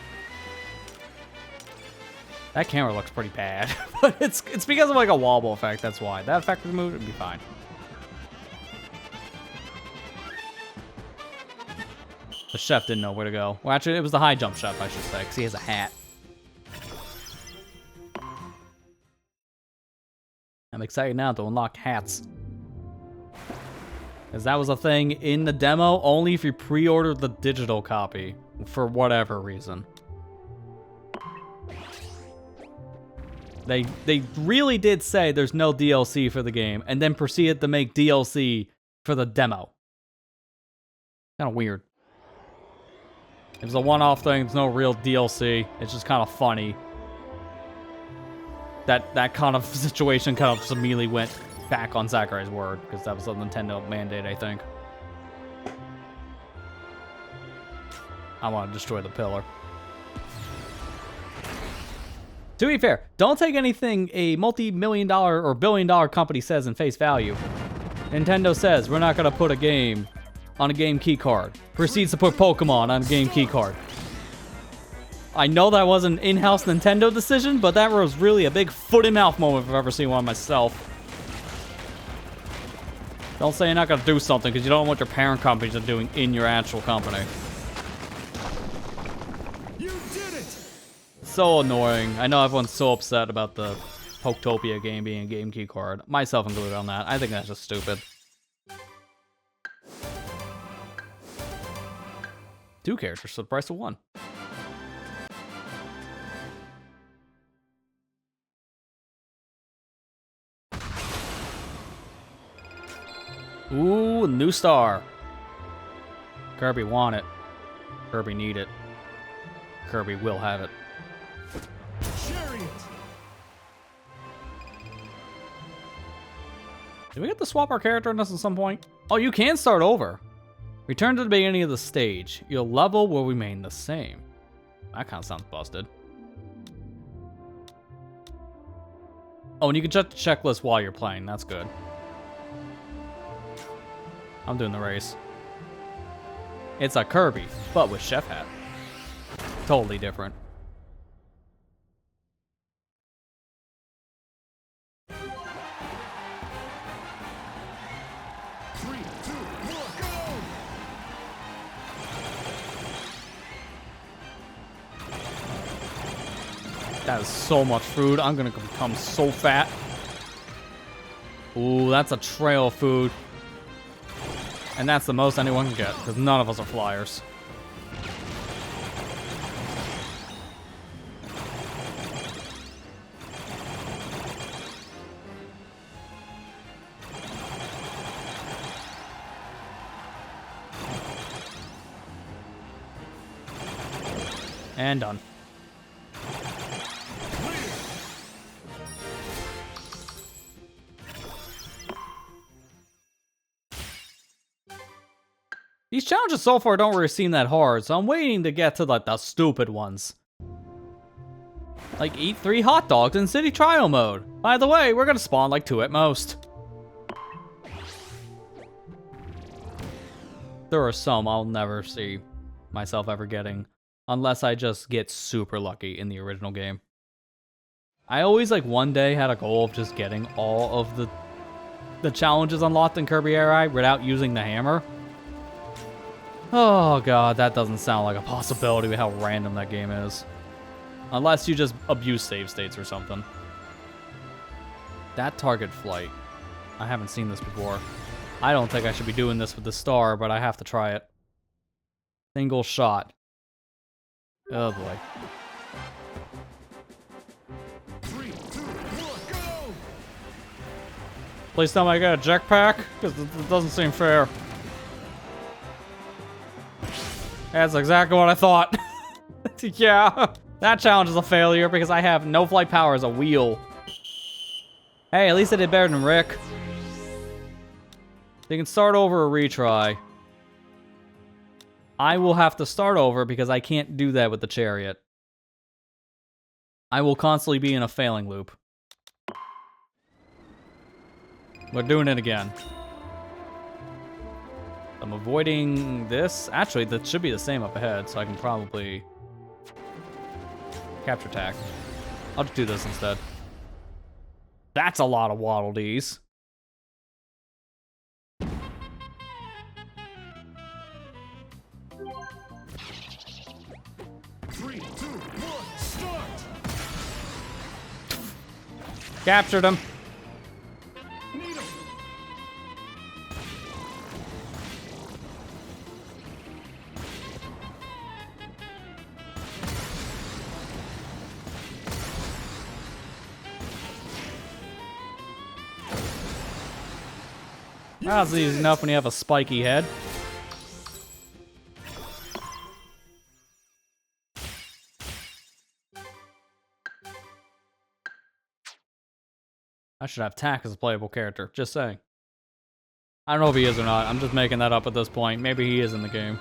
That camera looks pretty bad. But it's because of like a wobble effect, that's why. That effect was moved, it'd be fine. The chef didn't know where to go. Well, actually, it was the high jump chef, I should say, because he has a hat. I'm excited now to unlock hats. Because that was a thing in the demo, only if you pre-ordered the digital copy, for whatever reason. They really did say there's no DLC for the game, and then proceeded to make DLC for the demo. Kind of weird. It was a one-off thing, there's no real DLC, it's just kind of funny. That kind of situation kind of just immediately went back on Sakurai's word, because that was a Nintendo mandate, I think. I want to destroy the pillar. To be fair, don't take anything a multi-million-dollar or billion-dollar company says in face value. Nintendo says, we're not going to put a game on a game key card. Proceeds to put Pokemon on a game key card. I know that was an in-house Nintendo decision, but that was really a big foot-in-mouth moment if I've ever seen one myself. Don't say you're not going to do something because you don't know what your parent companies are doing in your actual company. You did it! So annoying. I know everyone's so upset about the Poketopia game being a game key card. Myself included on that. I think that's just stupid. 2 characters for the price of 1. Ooh, new star. Kirby want it. Kirby need it. Kirby will have it. Chariot! Did we get to swap our character in this at some point? Oh, you can start over. Return to the beginning of the stage. Your level will remain the same. That kind of sounds busted. Oh, and you can check the checklist while you're playing. That's good. I'm doing the race. It's a Kirby, but with chef hat. Totally different. That is so much food. I'm gonna become so fat. Ooh, that's a trail of food. And that's the most anyone can get, because none of us are flyers. And done. These challenges so far don't really seem that hard, so I'm waiting to get to like the stupid ones. Like eat 3 hot dogs in city trial mode. By the way, we're gonna spawn like 2 at most. There are some I'll never see myself ever getting, unless I just get super lucky in the original game. I always like one day had a goal of just getting all of the challenges unlocked in Kirby Air Ride without using the hammer. Oh god, that doesn't sound like a possibility with how random that game is. Unless you just abuse save states or something. That target flight. I haven't seen this before. I don't think I should be doing this with the star, but I have to try it. Single shot. Oh boy. 3, 2, 1, go! Please tell me I got a jetpack, because it doesn't seem fair. That's exactly what I thought. Yeah, that challenge is a failure because I have no flight power as a wheel. Hey, at least I did better than Rick. They can start over or retry. I will have to start over because I can't do that with the chariot. I will constantly be in a failing loop. We're doing it again. I'm avoiding this. Actually, that should be the same up ahead, so I can probably capture tack. I'll just do this instead. That's a lot of Waddle Dees. 3, 2, 1, start! Captured him. Need him! That's easy enough when you have a spiky head. I should have Tack as a playable character, just saying. I don't know if he is or not, I'm just making that up at this point. Maybe he is in the game.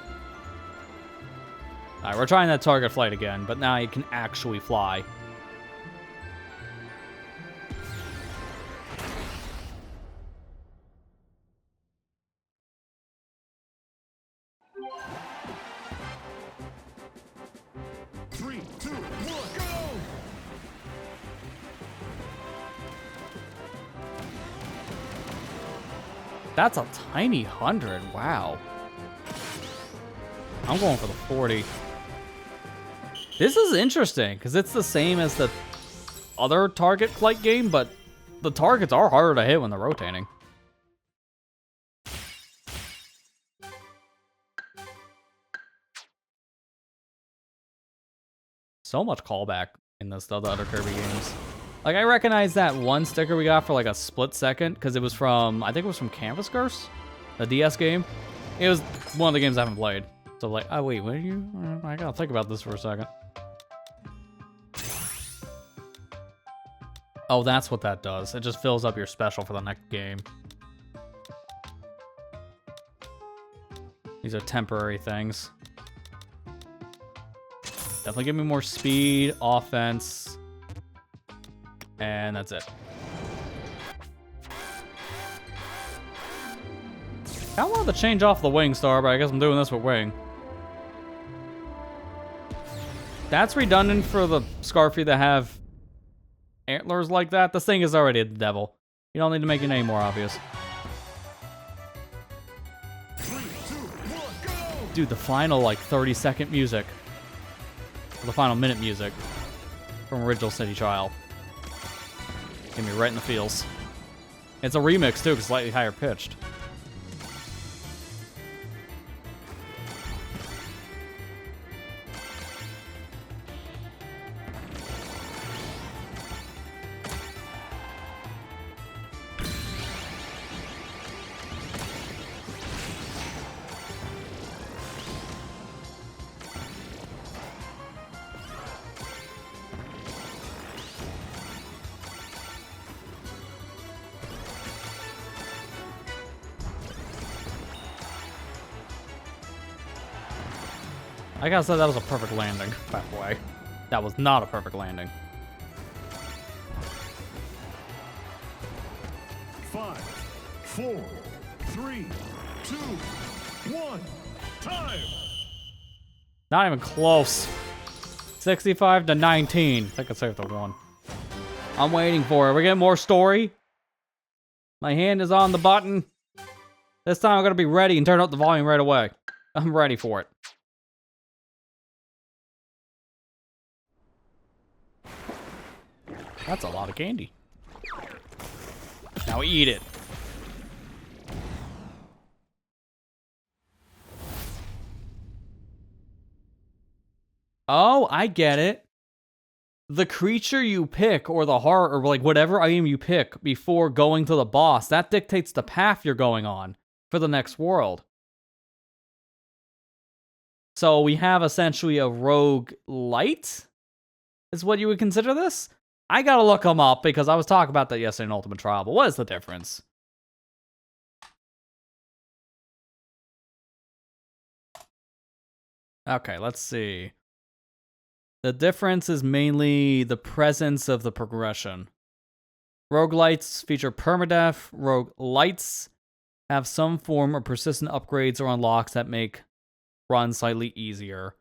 Alright, we're trying that target flight again, but now he can actually fly. Three, two, one, go! That's a tiny 100, wow. I'm going for the 40. This is interesting, because it's the same as the other target flight game, but the targets are harder to hit when they're rotating. So much callback in the other Kirby games. Like, I recognize that one sticker we got for like a split second, because it was from, I think it was from Canvas Curse, the DS game. It was one of the games I haven't played. So like, oh wait, what are you? I gotta think about this for a second. Oh, that's what that does. It just fills up your special for the next game. These are temporary things. Definitely give me more speed, offense, and that's it. I wanted to change off the wing star, but I guess I'm doing this with wing. That's redundant for the Scarfy that have antlers like that. This thing is already the devil. You don't need to make it any more obvious. 3, 2, 1, go! Dude, the final like 30-second music. The final minute music. from original City Trial. Hit me right in the feels. It's a remix too, 'cause slightly higher pitched. I gotta say that was a perfect landing, by the way. That was not a perfect landing. 5, 4, 3, 2, 1. Time! Not even close. 65 to 19. I think I saved the one. I'm waiting for it. We're getting more story. My hand is on the button. This time I'm gonna be ready and turn up the volume right away. I'm ready for it. That's a lot of candy. Now eat it. Oh, I get it. The creature you pick, or the heart, or like whatever item you pick before going to the boss, that dictates the path you're going on for the next world. So we have essentially a rogue light, is what you would consider this? I gotta look them up because I was talking about that yesterday in Ultimate Trial, but what is the difference? Okay, let's see. The difference is mainly the presence of the progression. Roguelites feature permadeath. Roguelites have some form of persistent upgrades or unlocks that make runs slightly easier.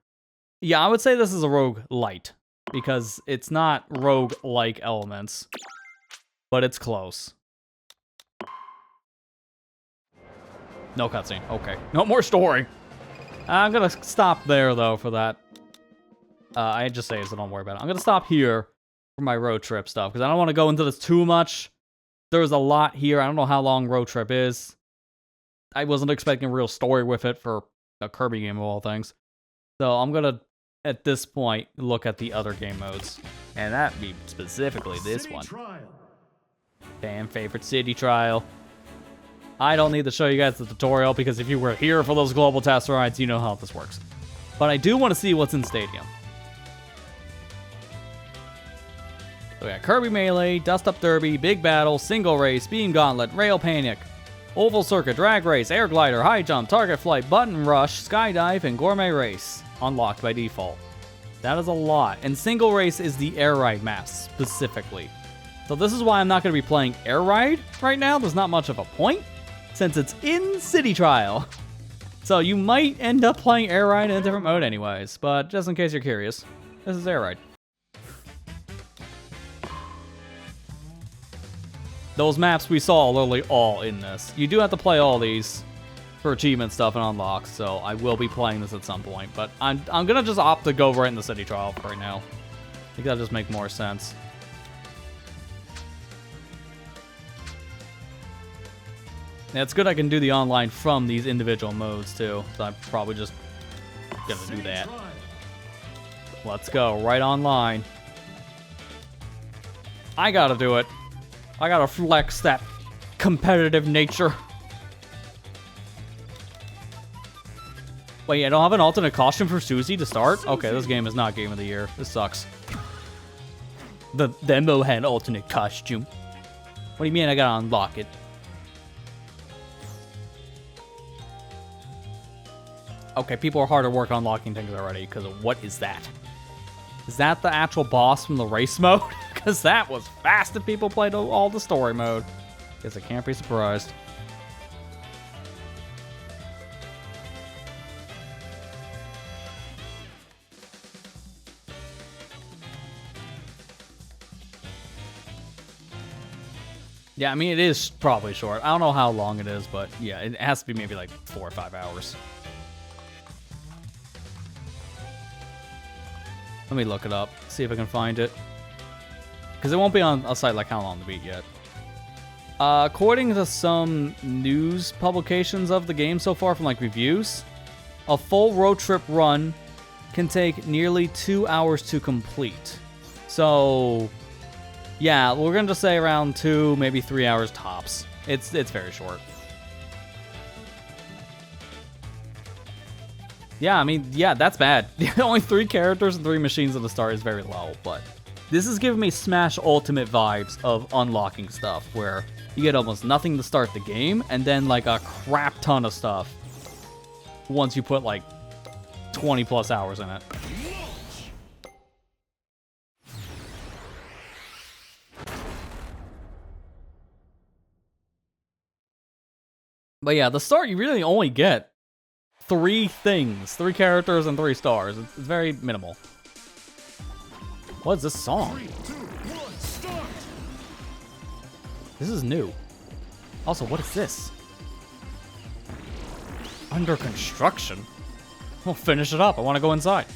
Yeah, I would say this is a roguelite, because it's not rogue-like elements, but it's close. No cutscene. Okay. No more story. I'm gonna stop there, though, for that. I just say so don't worry about it. I'm gonna stop here for my road trip stuff, because I don't want to go into this too much. There's a lot here. I don't know how long road trip is. I wasn't expecting a real story with it for a Kirby game of all things. So I'm gonna, at this point, look at the other game modes. And that'd be specifically this one. Damn favorite City Trial. I don't need to show you guys the tutorial, because if you were here for those global test rides, you know how this works. But I do want to see what's in Stadium. So we got Kirby Melee, Dust Up Derby, Big Battle, Single Race, Beam Gauntlet, Rail Panic, Oval Circuit, Drag Race, Air Glider, High Jump, Target Flight, Button Rush, Skydive, and Gourmet Race. Unlocked by default. That is a lot. And Single Race is the Air Ride map, specifically. So this is why I'm not going to be playing Air Ride right now. There's not much of a point, since it's in City Trial. So you might end up playing Air Ride in a different mode anyways, but just in case you're curious, this is Air Ride. Those maps we saw are literally all in this. You do have to play all these for achievement stuff and unlocks, so I will be playing this at some point, but I'm gonna just opt to go right in the City Trial right now. I think that'll just make more sense. Yeah, it's good I can do the online from these individual modes too, so I'm probably just gonna do that. Let's go, right online. I gotta do it. I gotta flex that competitive nature. Wait, I don't have an alternate costume for Susie to start? Okay, this game is not Game of the Year. This sucks. The demo had alternate costume. What do you mean I gotta unlock it? Okay, people are hard at work unlocking things already, because what is that? Is that the actual boss from the race mode? Because that was fast if people played all the story mode. Guess I can't be surprised. Yeah, I mean, it is probably short. I don't know how long it is, but yeah, it has to be maybe like 4 or 5 hours. Let me look it up, see if I can find it. because it won't be on a site like How Long to Beat yet. According to some news publications of the game so far from like reviews, a full road trip run can take nearly 2 hours to complete. So, yeah, we're gonna just say around 2, maybe 3 hours tops. It's very short. Yeah, I mean, yeah, that's bad. Only 3 characters and 3 machines at the start is very low, but this is giving me Smash Ultimate vibes of unlocking stuff, where you get almost nothing to start the game, and then like a crap ton of stuff once you put like 20 plus hours in it. But yeah, the start you really only get 3 things, 3 characters and 3 stars. It's very minimal. What is this song? 3, 2, 1, start! This is new. Also, what is this? Under construction? We'll finish it up. I want to go inside.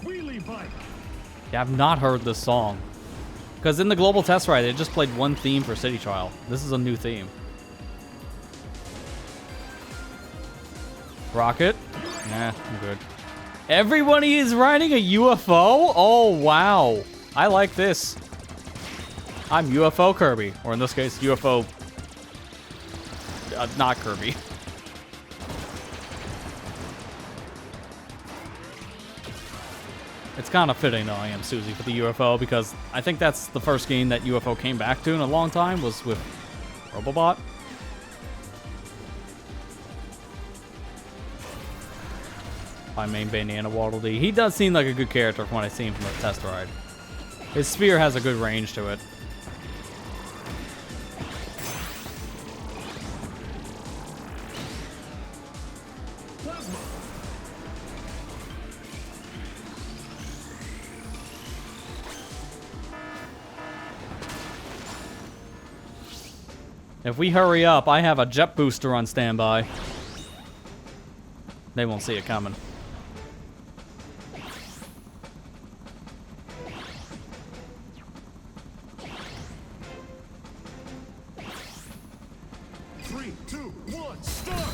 Wheelie bike! Yeah, I've not heard this song. Because in the global test ride, they just played one theme for City Trial. This is a new theme. Rocket? Nah, I'm good. Everybody is riding a UFO? Oh, wow. I like this. I'm UFO Kirby. Or in this case, UFO... not Kirby. It's kind of fitting though I am Susie for the UFO, because I think that's the first game that UFO came back to in a long time, was with Robobot. My main Banana Waddle Dee. He does seem like a good character from what I've seen from the test ride. His spear has a good range to it. If we hurry up, I have a jet booster on standby. They won't see it coming. Three, two, one, start!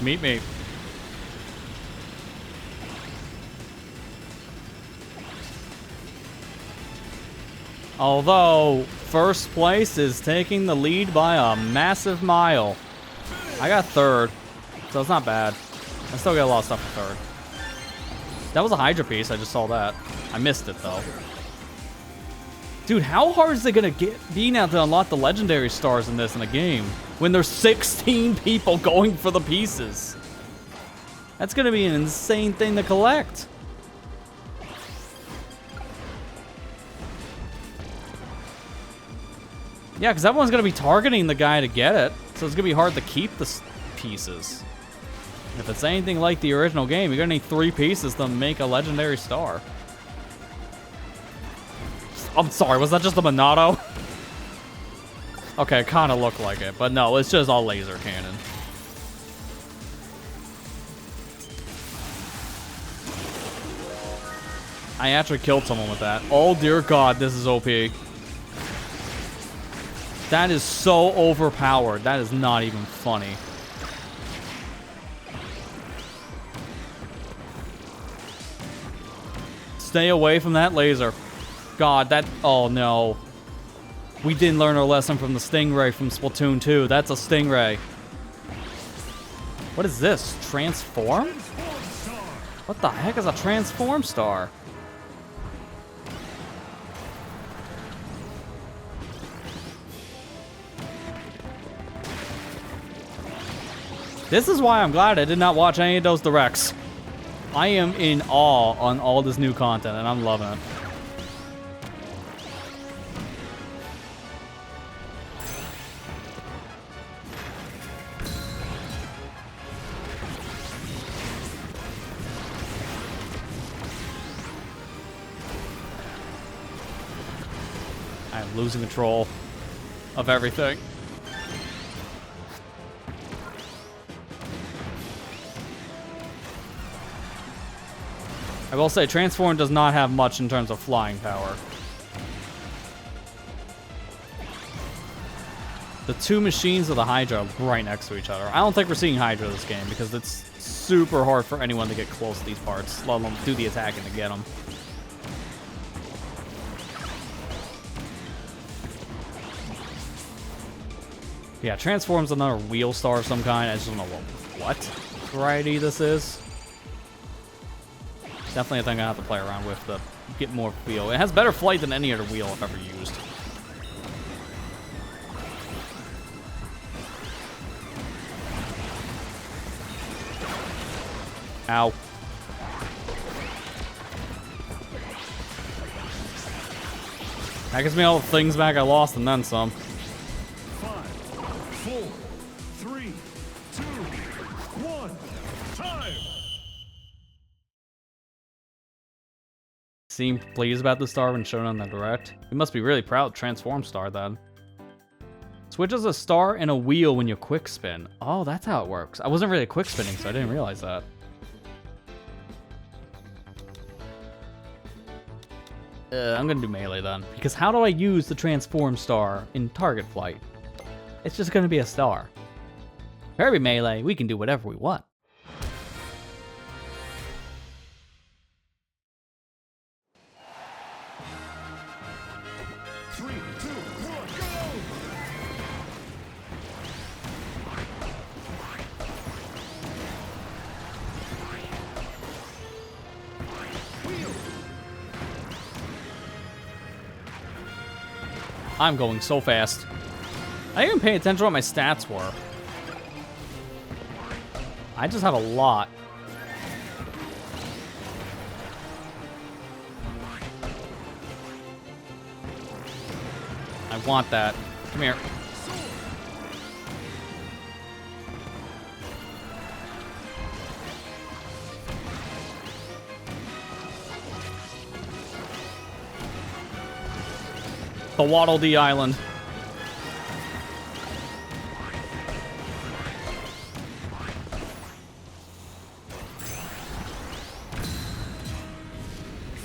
Meet me. Although, first place is taking the lead by a massive mile. I got third, so it's not bad. I still got a lot of stuff for third. That was a Hydra piece, I just saw that. I missed it, though. Dude, how hard is it gonna be now to unlock the legendary stars in this in a game when there's 16 people going for the pieces? That's gonna be an insane thing to collect. Yeah, because everyone's going to be targeting the guy to get it, so it's going to be hard to keep the pieces. If it's anything like the original game, you're going to need 3 pieces to make a legendary star. I'm sorry, was that just a Monado? Okay, it kind of looked like it, but no, it's just all laser cannon. I actually killed someone with that. Oh dear God, this is OP. That is so overpowered. That is not even funny. Stay away from that laser. God, that... Oh, no. We didn't learn our lesson from the Stingray from Splatoon 2. That's a Stingray. What is this? Transform? What the heck is a Transform Star? This is why I'm glad I did not watch any of those directs. I am in awe on all this new content, and I'm loving it. I am losing control of everything. I will say, Transform does not have much in terms of flying power. The two machines of the Hydra are right next to each other. I don't think we're seeing Hydra this game because it's super hard for anyone to get close to these parts, let alone do the attacking to get them. Yeah, Transform's another wheel star of some kind. I just don't know what variety this is. Definitely a thing I have to play around with to get more feel. It has better flight than any other wheel I've ever used. Ow. That gives me all the things back I lost and then some. 5, 4, 3, 2, 1. Time! Seem pleased about the star when shown on the direct. You must be really proud of Transform Star then. Switches a star and a wheel when you quick spin. Oh, that's how it works. I wasn't really quick spinning, so I didn't realize that. I'm gonna do melee then, because how do I use the Transform Star in target flight? It's just gonna be a star. Kirby melee, we can do whatever we want. Three, two, one, go! I'm going so fast. I didn't even pay attention to what my stats were. I just have a lot. I want that. Come here. The Waddle Dee Island.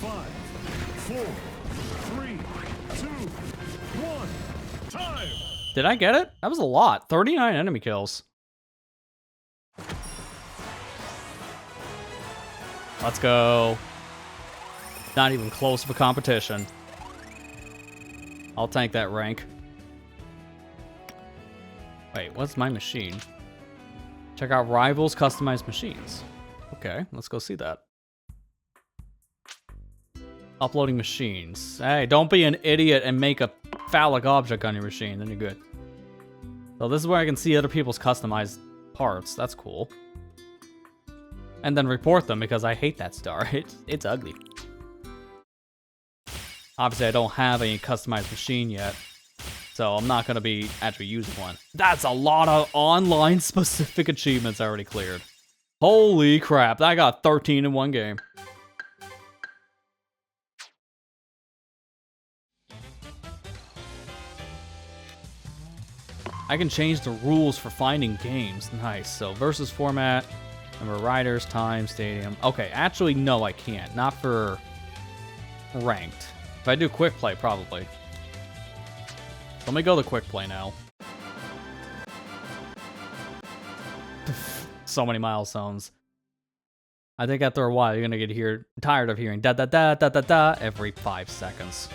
Five, four, three, two, one. Time! Did I get it? That was a lot. 39 enemy kills. Let's go. Not even close of a competition. I'll tank that rank. Wait, what's my machine? Check out Rivals Customized Machines. Okay, let's go see that. Uploading machines. Hey, don't be an idiot and make a phallic object on your machine, then you're good. So this is where I can see other people's customized parts. That's cool. And then report them because I hate that star. It's ugly. Obviously, I don't have any customized machine yet, so I'm not going to be actually using one. That's a lot of online-specific achievements I already cleared. Holy crap, I got 13 in one game. I can change the rules for finding games. Nice. So, versus format, number of riders, time, stadium. Okay, actually, no, I can't. Not for ranked. If I do quick play, probably. Let me go to quick play now. So many milestones. I think after a while, you're gonna get tired of hearing da da da da da da every 5 seconds.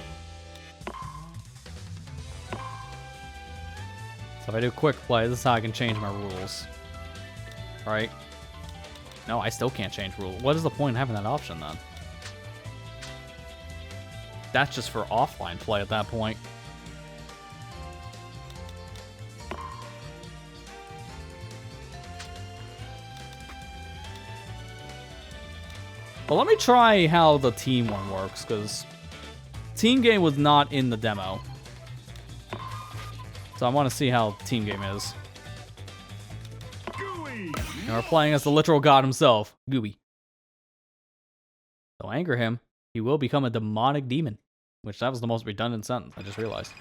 So if I do quick play, this is how I can change my rules. Right? No, I still can't change rules. What is the point in having that option then? That's just for offline play at that point. But let me try how the team one works, because team game was not in the demo. So I want to see how team game is. Gooey! And we're playing as the literal god himself, Gooey. So anger him, he will become a demonic demon. Which, that was the most redundant sentence, I just realized.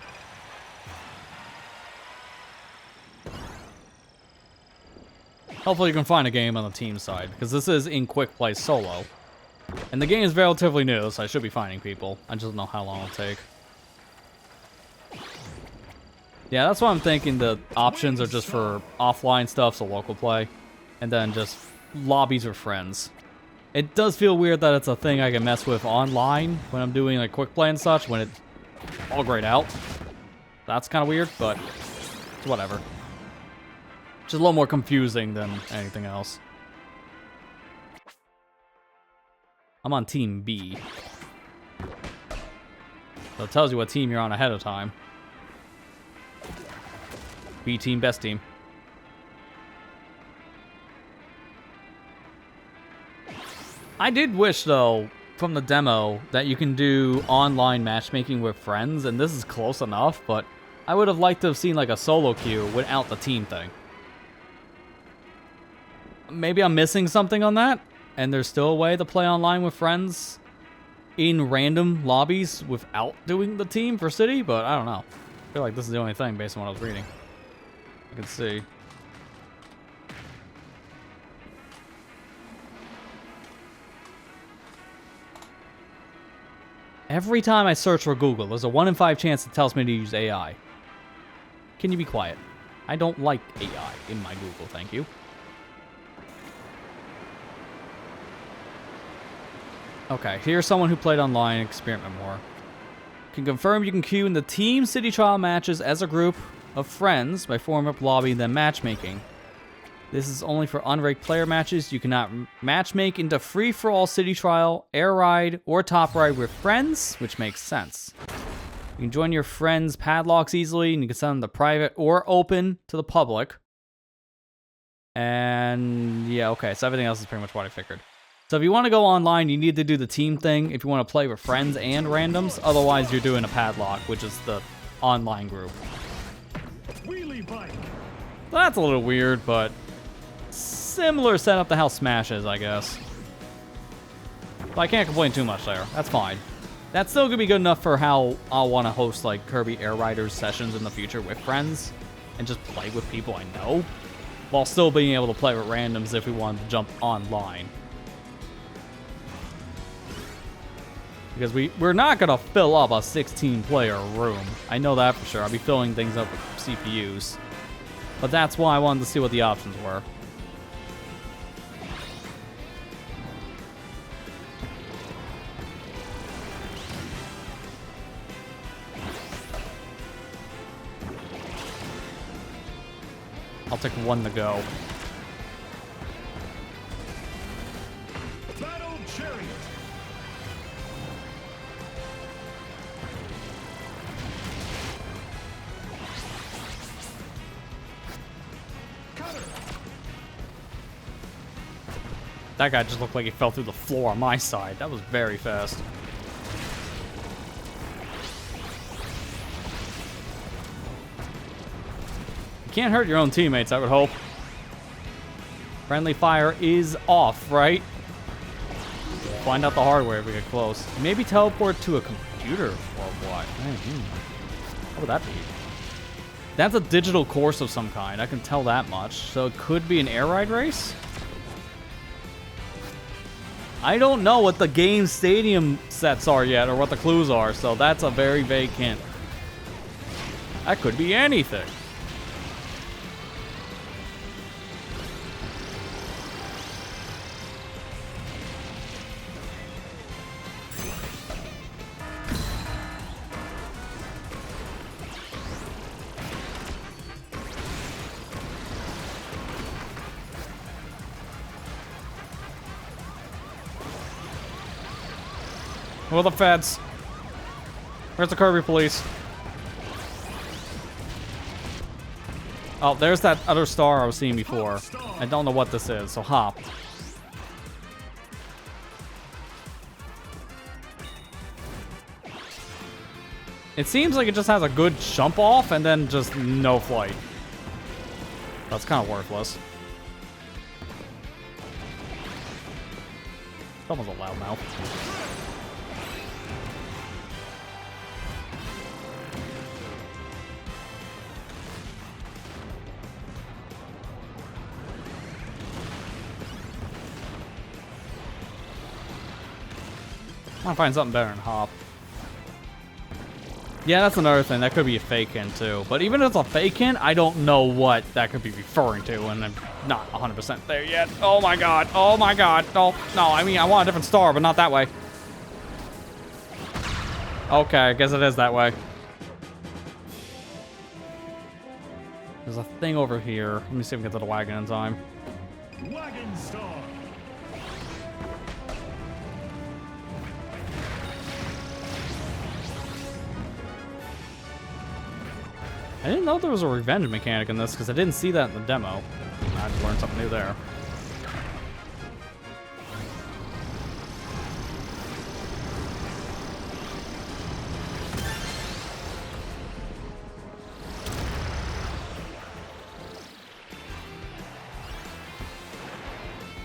Hopefully you can find a game on the team side, because this is in quick play solo. And the game is relatively new, so I should be finding people. I just don't know how long it'll take. Yeah, that's why I'm thinking the options are just for offline stuff, so local play. And then just lobbies with friends. It does feel weird that it's a thing I can mess with online when I'm doing like quick play and such, when it's all grayed out. That's kind of weird, but it's whatever. Just a little more confusing than anything else. I'm on Team B. So it tells you what team you're on ahead of time. B team, best team. I did wish, though, from the demo, that you can do online matchmaking with friends, and this is close enough, but I would have liked to have seen, like, a solo queue without the team thing. Maybe I'm missing something on that, and there's still a way to play online with friends in random lobbies without doing the team for City, but I don't know. I feel like this is the only thing based on what I was reading. I can see. Every time I search for Google, there's a 1 in 5 chance it tells me to use AI. Can you be quiet? I don't like AI in my Google, thank you. Okay, here's someone who played online and experiment more. Can confirm you can queue in the team city trial matches as a group of friends by forming up lobby and then matchmaking. This is only for unranked player matches. You cannot matchmake into free-for-all city trial, air ride, or top ride with friends, which makes sense. You can join your friends' padlocks easily, and you can send them to private or open to the public. And yeah, okay, so everything else is pretty much what I figured. So if you want to go online, you need to do the team thing if you want to play with friends and randoms. Otherwise, you're doing a padlock, which is the online group. Wheelie bike. That's a little weird, but similar setup to how Smash is, I guess. But I can't complain too much there. That's fine. That's still gonna be good enough for how I'll want to host like Kirby Air Riders sessions in the future with friends and just play with people I know, while still being able to play with randoms if we wanted to jump online. Because we're not gonna fill up a 16-player room. I know that for sure. I'll be filling things up with CPUs. But that's why I wanted to see what the options were. I'll take one to go. Battle Chariot. Cutter. That guy just looked like he fell through the floor on my side. That was very fast. You can't hurt your own teammates, I would hope. Friendly fire is off, right? Find out the hardware if we get close. Maybe teleport to a computer or what? What would that be? That's a digital course of some kind. I can tell that much. So it could be an air ride race? I don't know what the game stadium sets are yet or what the clues are, so that's a very vague hint. That could be anything. Where are the feds? Where's the Kirby police? Oh, there's that other star I was seeing before. I don't know what this is, so hop. It seems like it just has a good jump off and then just no flight. That's kind of worthless. Someone's a loudmouth. I want to find something better than hop. Yeah, that's another thing. That could be a fake hint, too. But even if it's a fake hint, I don't know what that could be referring to, and I'm not 100% there yet. Oh my god. Oh my god. No, no, I mean, I want a different star, but not that way. Okay, I guess it is that way. There's a thing over here. Let me see if we can get to the wagon in time. Wagon star. I didn't know there was a revenge mechanic in this because I didn't see that in the demo. I had to learn something new there.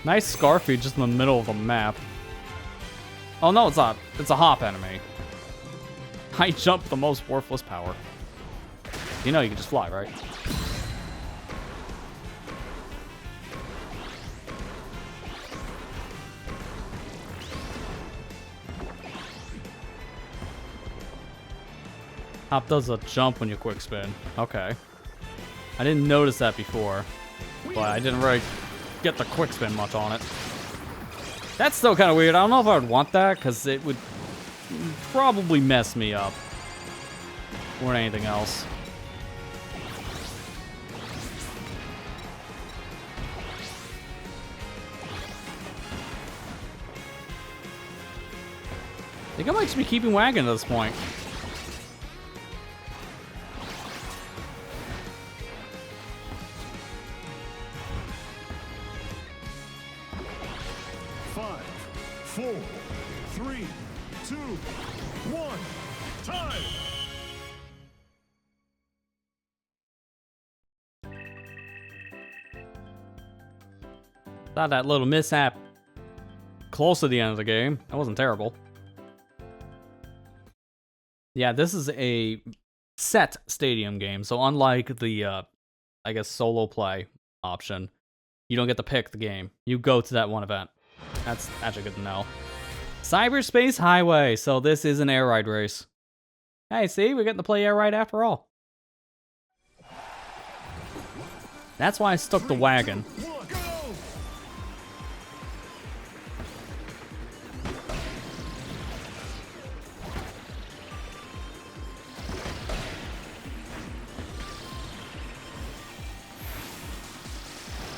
Nice scar feed just in the middle of the map. Oh no, it's a hop enemy. High jump, the most worthless power. You know you can just fly, right? Hop does a jump when you quick spin. Okay. I didn't notice that before, but I didn't really get the quick spin much on it. That's still kind of weird. I don't know if I would want that because it would probably mess me up more than anything else. I think I might just be keeping wagon at this point. Five, four, three, two, one. Time. Thought that little mishap close to the end of the game. That wasn't terrible. Yeah, this is a set stadium game, so unlike the, I guess, solo play option, you don't get to pick the game. You go to that one event. That's actually good to know. Cyberspace Highway, so this is an air ride race. Hey, see, we're getting to play air ride after all. That's why I stuck the wagon. One, go.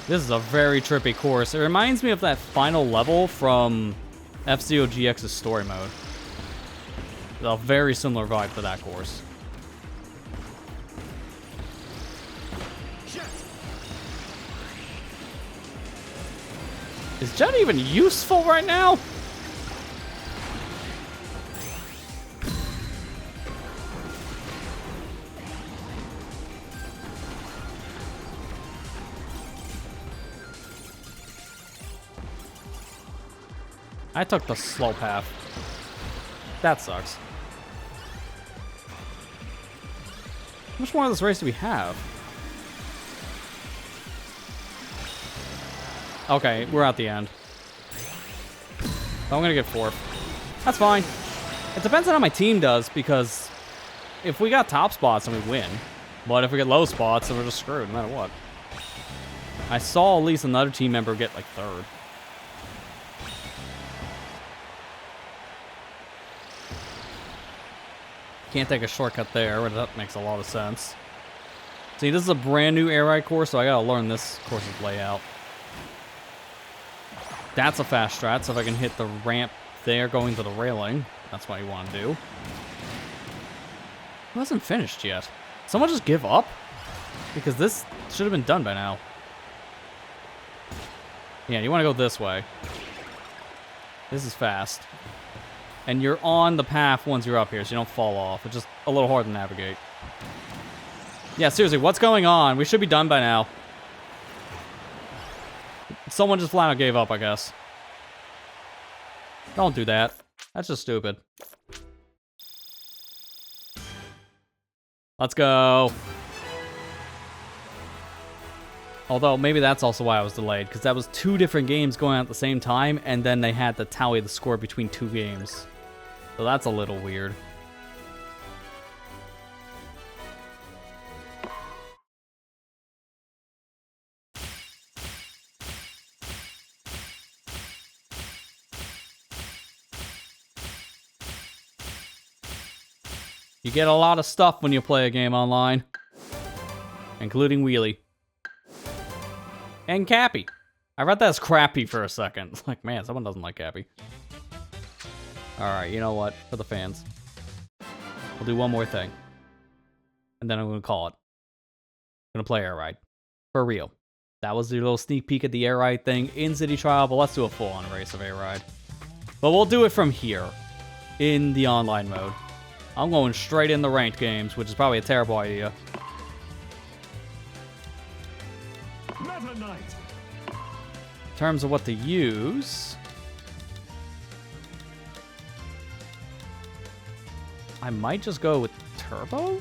This is a very trippy course. It reminds me of that final level from F-Zero GX's story mode. A very similar vibe to that course. Jet. Is Jet even useful right now? I took the slow path. That sucks. How much more of this race do we have? Okay, we're at the end. So I'm gonna get fourth. That's fine. It depends on how my team does, because if we got top spots, then we win. But if we get low spots, then we're just screwed no matter what. I saw at least another team member get like third. Can't take a shortcut there, but that makes a lot of sense. See, this is a brand new air ride course, so I gotta learn this course's layout. That's a fast strat, so if I can hit the ramp there going to the railing, that's what you want to do. It wasn't finished yet. Someone just give up? Because this should have been done by now. Yeah, you want to go this way. This is fast. And you're on the path once you're up here, so you don't fall off. It's just a little hard to navigate. Yeah, seriously, what's going on? We should be done by now. Someone just flat out gave up, I guess. Don't do that. That's just stupid. Let's go. Although, maybe that's also why I was delayed, because that was two different games going on at the same time, and then they had to tally the score between two games. So that's a little weird. You get a lot of stuff when you play a game online, including Wheelie. And Cappy. I read that as Crappy for a second. It's like, man, someone doesn't like Cappy. Alright, you know what? For the fans. We'll do one more thing. And then I'm going to call it. I'm going to play Air Ride. For real. That was the little sneak peek at the Air Ride thing in City Trial, but let's do a full-on race of Air Ride. But we'll do it from here. In the online mode. I'm going straight in the ranked games, which is probably a terrible idea. Meta Knight. In terms of what to use, I might just go with Turbo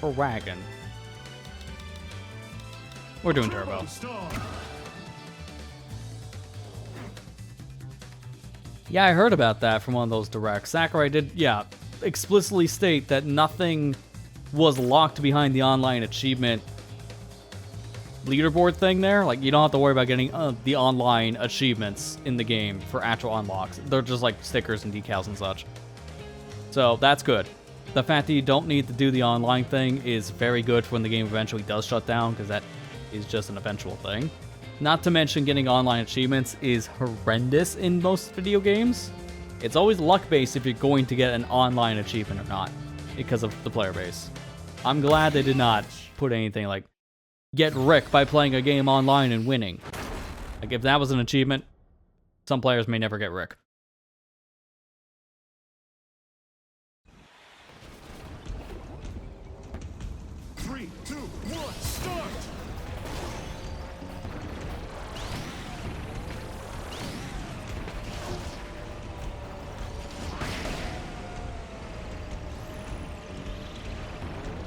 or Wagon. We're doing Turbo. Star. Yeah, I heard about that from one of those directs. Sakurai did, yeah, explicitly state that nothing was locked behind the online achievement leaderboard thing there. Like, you don't have to worry about getting the online achievements in the game for actual unlocks. They're just like stickers and decals and such. So that's good. The fact that you don't need to do the online thing is very good for when the game eventually does shut down, because that is just an eventual thing. Not to mention, getting online achievements is horrendous in most video games. It's always luck-based if you're going to get an online achievement or not, because of the player base. I'm glad they did not put anything like, get Rick by playing a game online and winning. Like, if that was an achievement, some players may never get Rick. Three, two, one, start.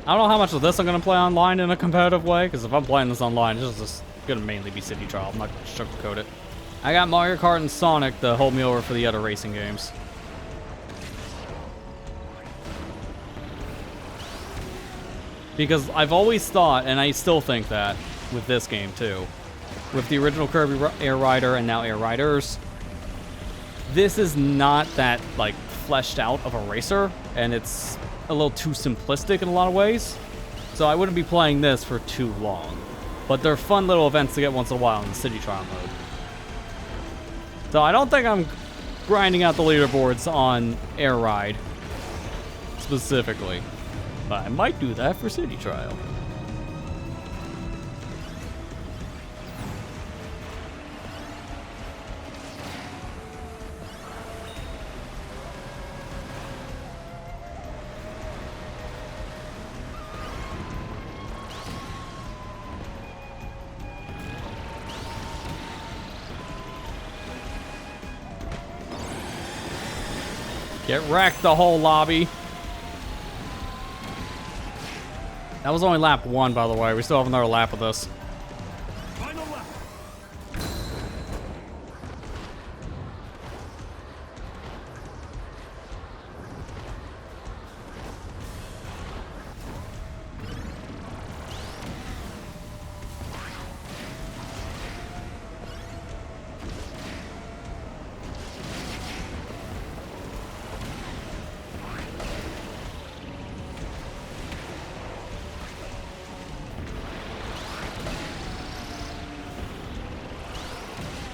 I don't know how much of this I'm going to play online in a competitive way, because if I'm playing this online, it's just going to mainly be City Trial. I'm not going to sugarcoat it. I got Mario Kart and Sonic to hold me over for the other racing games. Because I've always thought, and I still think that, with this game too, with the original Kirby Air Rider and now Air Riders, this is not that, like, fleshed out of a racer, and it's a little too simplistic in a lot of ways. So I wouldn't be playing this for too long. But they're fun little events to get once in a while in the City Trial mode. So I don't think I'm grinding out the leaderboards on Air Ride specifically. But I might do that for City Trial. Get wrecked, the whole lobby. That was only lap 1, by the way. We still have another lap of this. Final lap.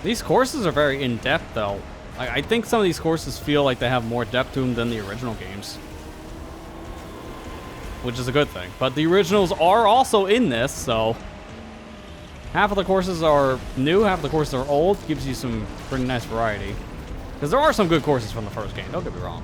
These courses are very in-depth, though. I think some of these courses feel like they have more depth to them than the original games. Which is a good thing. But the originals are also in this, so... half of the courses are new, half of the courses are old. Gives you some pretty nice variety. Because there are some good courses from the first game, don't get me wrong.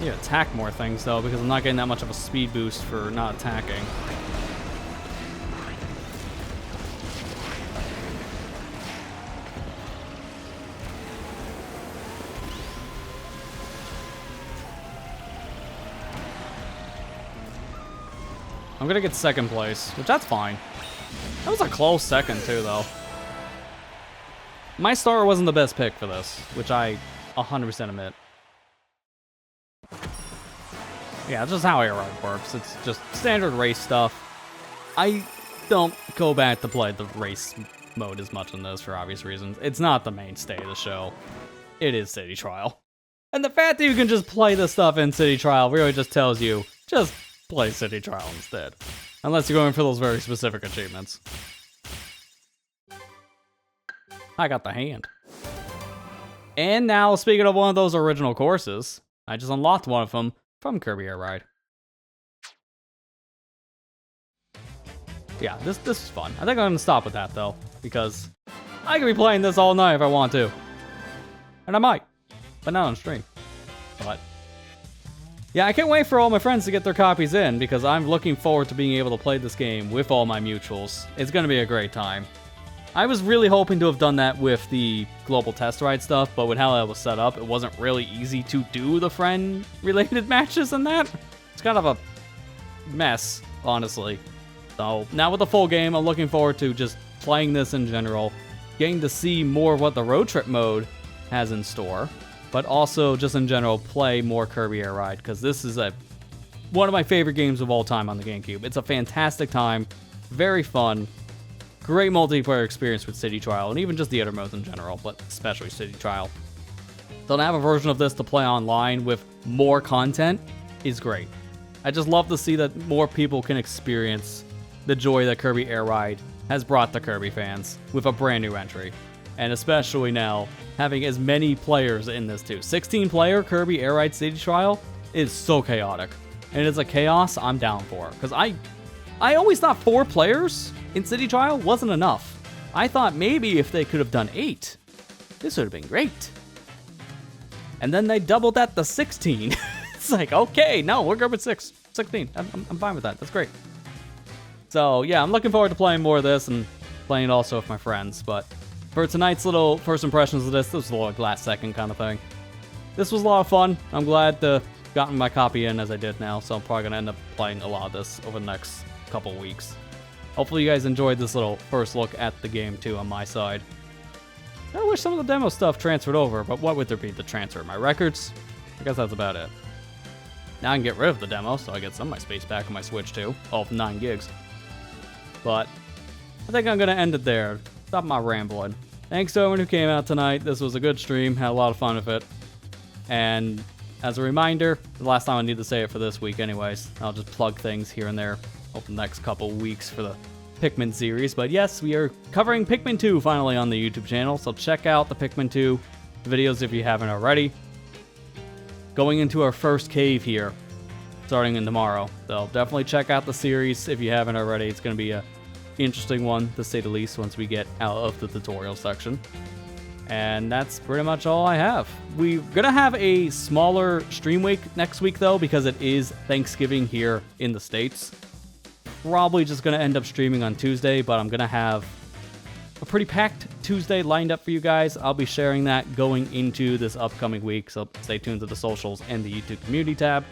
You attack more things, though, because I'm not getting that much of a speed boost for not attacking. I'm gonna get second place, which that's fine. That was a close second too, though. My star wasn't the best pick for this, which I 100% admit. Yeah, it's just how Air Ride works. It's just standard race stuff. I don't go back to play the race mode as much in this for obvious reasons. It's not the mainstay of the show. It is City Trial. And the fact that you can just play this stuff in City Trial really just tells you, just play City Trial instead. Unless you're going for those very specific achievements. I got the hand. And now, speaking of one of those original courses, I just unlocked one of them from Kirby Air Ride. Yeah, this is fun. I think I'm gonna stop with that though, because I can be playing this all night if I want to. And I might, but not on stream. But yeah, I can't wait for all my friends to get their copies in, because I'm looking forward to being able to play this game with all my mutuals. It's gonna be a great time. I was really hoping to have done that with the global test ride stuff, but with how that was set up, it wasn't really easy to do the friend-related matches and that. It's kind of a mess, honestly. So now with the full game, I'm looking forward to just playing this in general, getting to see more of what the road trip mode has in store, but also just in general play more Kirby Air Ride, because this is one of my favorite games of all time on the GameCube. It's a fantastic time, very fun. Great multiplayer experience with City Trial, and even just the other modes in general, but especially City Trial. So to have a version of this to play online with more content is great. I just love to see that more people can experience the joy that Kirby Air Ride has brought to Kirby fans with a brand new entry. And especially now, having as many players in this too. 16-player Kirby Air Ride City Trial is so chaotic. And it's a chaos I'm down for, because I always thought 4 players in City Trial wasn't enough. I thought maybe if they could have done 8, this would have been great. And then they doubled that to 16. It's like, okay, no, we're good with 16. I'm fine with that. That's great. So yeah, I'm looking forward to playing more of this and playing it also with my friends. But for tonight's little first impressions of this was a little last second kind of thing. This was a lot of fun. I'm glad to gotten my copy in as I did now, so I'm probably gonna end up playing a lot of this over the next couple weeks. Hopefully you guys enjoyed this little first look at the game too on my side. I wish some of the demo stuff transferred over, but what would there be to transfer? My records? I guess that's about it. Now I can get rid of the demo, so I get some of my space back on my Switch too. All 9 gigs. But I think I'm gonna end it there. Stop my rambling. Thanks to everyone who came out tonight. This was a good stream. Had a lot of fun with it. And as a reminder, the last time I need to say it for this week anyways. I'll just plug things here and there over the next couple weeks for the Pikmin series. But yes, we are covering Pikmin 2 finally on the YouTube channel. So check out the Pikmin 2 videos if you haven't already. Going into our first cave here, starting in tomorrow. So definitely check out the series if you haven't already. It's going to be a interesting one, to say the least, once we get out of the tutorial section. And that's pretty much all I have. We're gonna have a smaller stream week next week though, because it is Thanksgiving here in the States. Probably just gonna end up streaming on Tuesday, but I'm gonna have a pretty packed Tuesday lined up for you guys. I'll be sharing that going into this upcoming week, so stay tuned to the socials and the YouTube community tab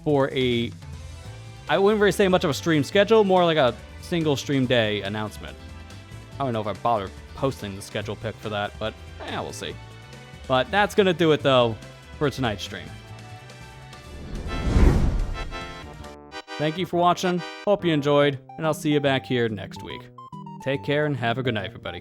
for I wouldn't really say much of a stream schedule, more like a single stream day announcement. I don't know if I bother posting the schedule pick for that, but we'll see. But that's gonna do it though for tonight's stream. Thank you for watching, hope you enjoyed, and I'll see you back here next week. Take care and have a good night, everybody.